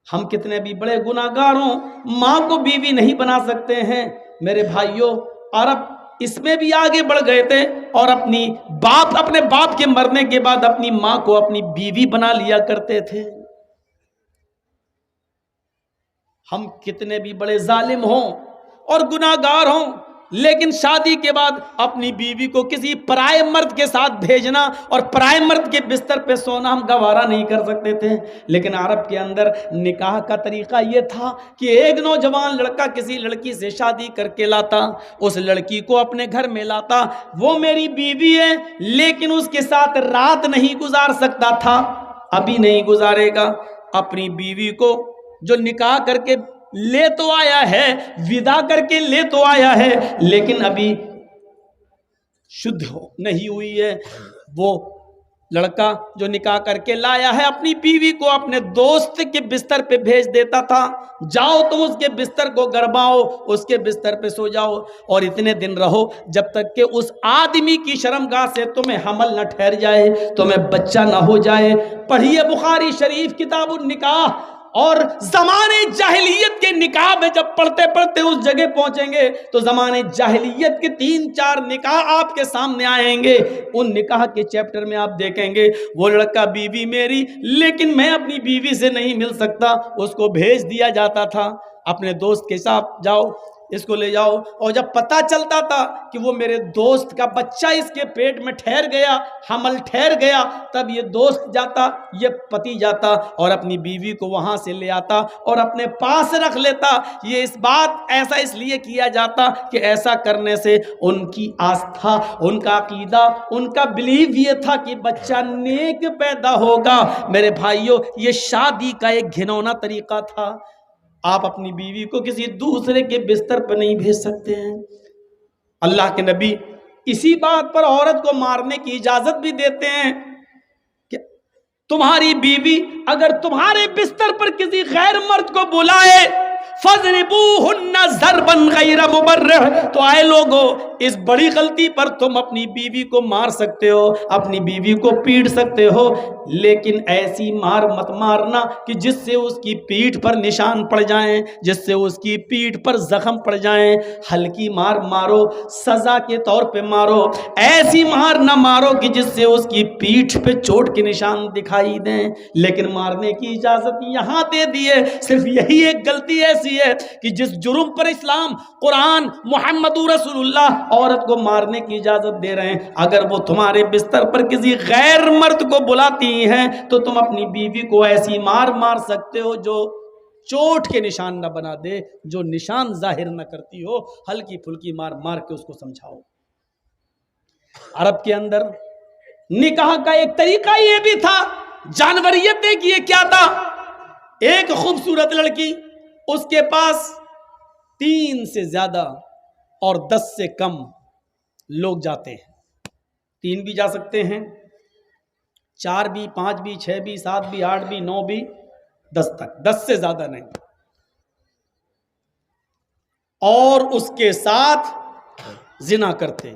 A: ہم کتنے بھی بڑے گناہگار ہوں، ماں کو بیوی نہیں بنا سکتے ہیں۔ میرے بھائیوں، عرب اس میں بھی آگے بڑھ گئے تھے اور اپنے باپ کے مرنے کے بعد اپنی ماں کو اپنی بیوی بنا لیا کرتے تھے۔ ہم کتنے بھی بڑے ظالم ہوں اور گناہگار ہوں، لیکن شادی کے بعد اپنی بیوی کو کسی پرائے مرد کے ساتھ بھیجنا اور پرائے مرد کے بستر پہ سونا ہم گوارا نہیں کر سکتے تھے۔ لیکن عرب کے اندر نکاح کا طریقہ یہ تھا کہ ایک نوجوان لڑکا کسی لڑکی سے شادی کر کے لاتا، اس لڑکی کو اپنے گھر میں لاتا، وہ میری بیوی ہے لیکن اس کے ساتھ رات نہیں گزار سکتا تھا، ابھی نہیں گزارے گا۔ اپنی بیوی کو جو نکاح کر کے لے تو آیا ہے، ودا کر کے لے تو آیا ہے، لیکن ابھی شدھ نہیں ہوئی ہے، وہ لڑکا جو نکاح کر کے لایا ہے اپنی بیوی کو اپنے دوست کے بستر پہ بھیج دیتا تھا، جاؤ تم اس کے بستر کو گرماؤ، اس کے بستر پہ سو جاؤ اور اتنے دن رہو جب تک کہ اس آدمی کی شرمگاہ سے تمہیں حمل نہ ٹھہر جائے، تمہیں بچہ نہ ہو جائے۔ پڑھیے بخاری شریف کتاب النکاح، اور زمانے جاہلیت کے نکاح میں جب پڑھتے پڑھتے اس جگہ پہنچیں گے تو زمانے جاہلیت کے 3-4 نکاح آپ کے سامنے آئیں گے۔ ان نکاح کے چیپٹر میں آپ دیکھیں گے وہ لڑکا بیوی میری لیکن میں اپنی بیوی سے نہیں مل سکتا، اس کو بھیج دیا جاتا تھا اپنے دوست کے ساتھ، جاؤ اس کو لے جاؤ، اور جب پتہ چلتا تھا کہ وہ میرے دوست کا بچہ اس کے پیٹ میں ٹھہر گیا، حمل ٹھہر گیا، تب یہ دوست جاتا، یہ پتی جاتا اور اپنی بیوی کو وہاں سے لے آتا اور اپنے پاس رکھ لیتا۔ یہ اس بات ایسا اس لیے کیا جاتا کہ ایسا کرنے سے ان کی آستھا، ان کا عقیدہ، ان کا بلیف یہ تھا کہ بچہ نیک پیدا ہوگا۔ میرے بھائیوں، یہ شادی کا ایک گھنونا طریقہ تھا۔ آپ اپنی بیوی کو کسی دوسرے کے بستر پر نہیں بھیج سکتے ہیں۔ اللہ کے نبی اسی بات پر عورت کو مارنے کی اجازت بھی دیتے ہیں کہ تمہاری بیوی اگر تمہارے بستر پر کسی غیر مرد کو بلائے فَضْرِبُوهُنَّ ضَرْبًا غَيْرَ مُبَرِّحٍ، تو آئے لوگو اس بڑی غلطی پر تم اپنی بیوی کو مار سکتے ہو، اپنی بیوی کو پیٹ سکتے ہو، لیکن ایسی مار مت مارنا کہ جس سے اس کی پیٹھ پر نشان پڑ جائیں، جس سے اس کی پیٹھ پر زخم پڑ جائیں۔ ہلکی مار مارو، سزا کے طور پہ مارو، ایسی مار نہ مارو کہ جس سے اس کی پیٹھ پہ چوٹ کے نشان دکھائی دیں۔ لیکن مارنے کی اجازت یہاں دے دیے، صرف یہی ایک غلطی ایسی ہے کہ جس جرم پر اسلام، قرآن، محمد رسول اللہ عورت کو مارنے کی اجازت دے رہے ہیں، اگر وہ تمہارے بستر پر کسی غیر مرد کو بلاتی ہیں تو تم اپنی بیوی کو ایسی مار مار سکتے ہو جو چوٹ کے نشان نہ بنا دے، جو نشان ظاہر نہ کرتی ہو، ہلکی پھلکی مار مار کے اس کو سمجھاؤ۔ عرب کے اندر نکاح کا ایک طریقہ یہ بھی تھا، جانوریت دیکھیے کیا تھا، ایک خوبصورت لڑکی، اس کے پاس 3 سے زیادہ اور 10 سے کم لوگ جاتے ہیں، 3 بھی جا سکتے ہیں، 4 بھی، 5 بھی، 6 بھی، 7 بھی، 8 بھی، 9 بھی، 10 تک، 10 سے زیادہ نہیں، اور اس کے ساتھ زنا کرتے،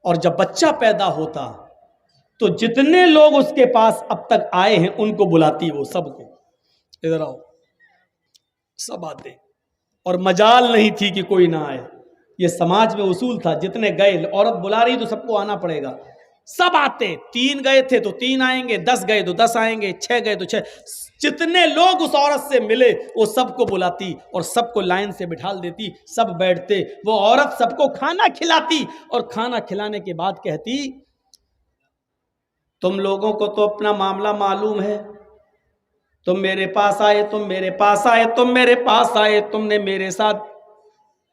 A: اور جب بچہ پیدا ہوتا تو جتنے لوگ اس کے پاس اب تک آئے ہیں ان کو بلاتی، وہ سب کو ادھر آؤ، سب آتے، اور مجال نہیں تھی کہ کوئی نہ آئے، یہ سماج میں اصول تھا، جتنے گئے، عورت بلا رہی تو سب کو آنا پڑے گا، سب آتے، 3 گئے تھے تو 3 آئیں گے، 10 گئے تو 10 آئیں گے، 6 گئے تو 6، جتنے لوگ اس عورت سے ملے وہ سب کو بلاتی اور سب کو لائن سے بٹھال دیتی، سب بیٹھتے، وہ عورت سب کو کھانا کھلاتی، اور کھانا کھلانے کے بعد کہتی تم لوگوں کو تو اپنا معاملہ معلوم ہے، تم میرے پاس آئے، تم میرے پاس آئے، تم میرے پاس آئے، تم نے میرے ساتھ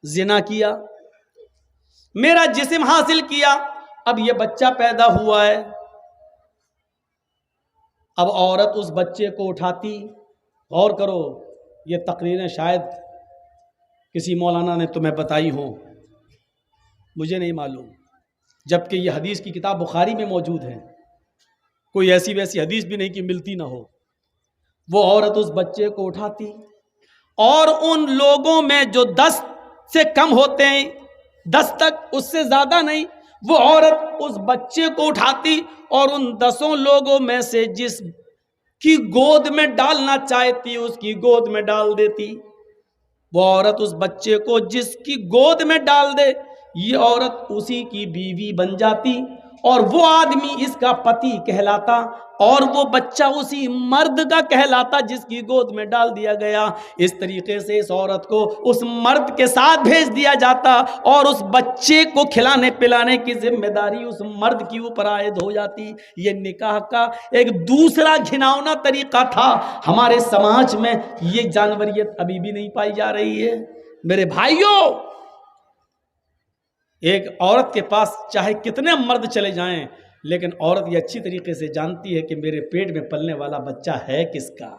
A: زنا کیا، میرا جسم حاصل کیا، اب یہ بچہ پیدا ہوا ہے، اب عورت اس بچے کو اٹھاتی، غور کرو، یہ تقریریں شاید کسی مولانا نے تمہیں بتائی ہوں، مجھے نہیں معلوم، جبکہ یہ حدیث کی کتاب بخاری میں موجود ہے، کوئی ایسی ویسی حدیث بھی نہیں کہ ملتی نہ ہو۔ وہ عورت اس بچے کو اٹھاتی، اور ان لوگوں میں جو 10 سے کم ہوتے ہیں، 10 تک، اس سے زیادہ نہیں، وہ عورت اس بچے کو اٹھاتی اور ان 10 لوگوں میں سے جس کی گود میں ڈالنا چاہتی اس کی گود میں ڈال دیتی۔ وہ عورت اس بچے کو جس کی گود میں ڈال دے، یہ عورت اسی کی بیوی بن جاتی، اور وہ آدمی اس کا پتی کہلاتا، اور وہ بچہ اسی مرد کا کہلاتا جس کی گود میں ڈال دیا گیا۔ اس طریقے سے اس عورت کو اس مرد کے ساتھ بھیج دیا جاتا، اور اس بچے کو کھلانے پلانے کی ذمہ داری اس مرد کی اوپر عائد ہو جاتی۔ یہ نکاح کا ایک دوسرا گھناؤنا طریقہ تھا۔ ہمارے سماج میں یہ جانوریت ابھی بھی نہیں پائی جا رہی ہے۔ میرے بھائیوں، ایک عورت کے پاس چاہے کتنے مرد چلے جائیں، لیکن عورت یہ اچھی طریقے سے جانتی ہے کہ میرے پیٹ میں پلنے والا بچہ ہے کس کا۔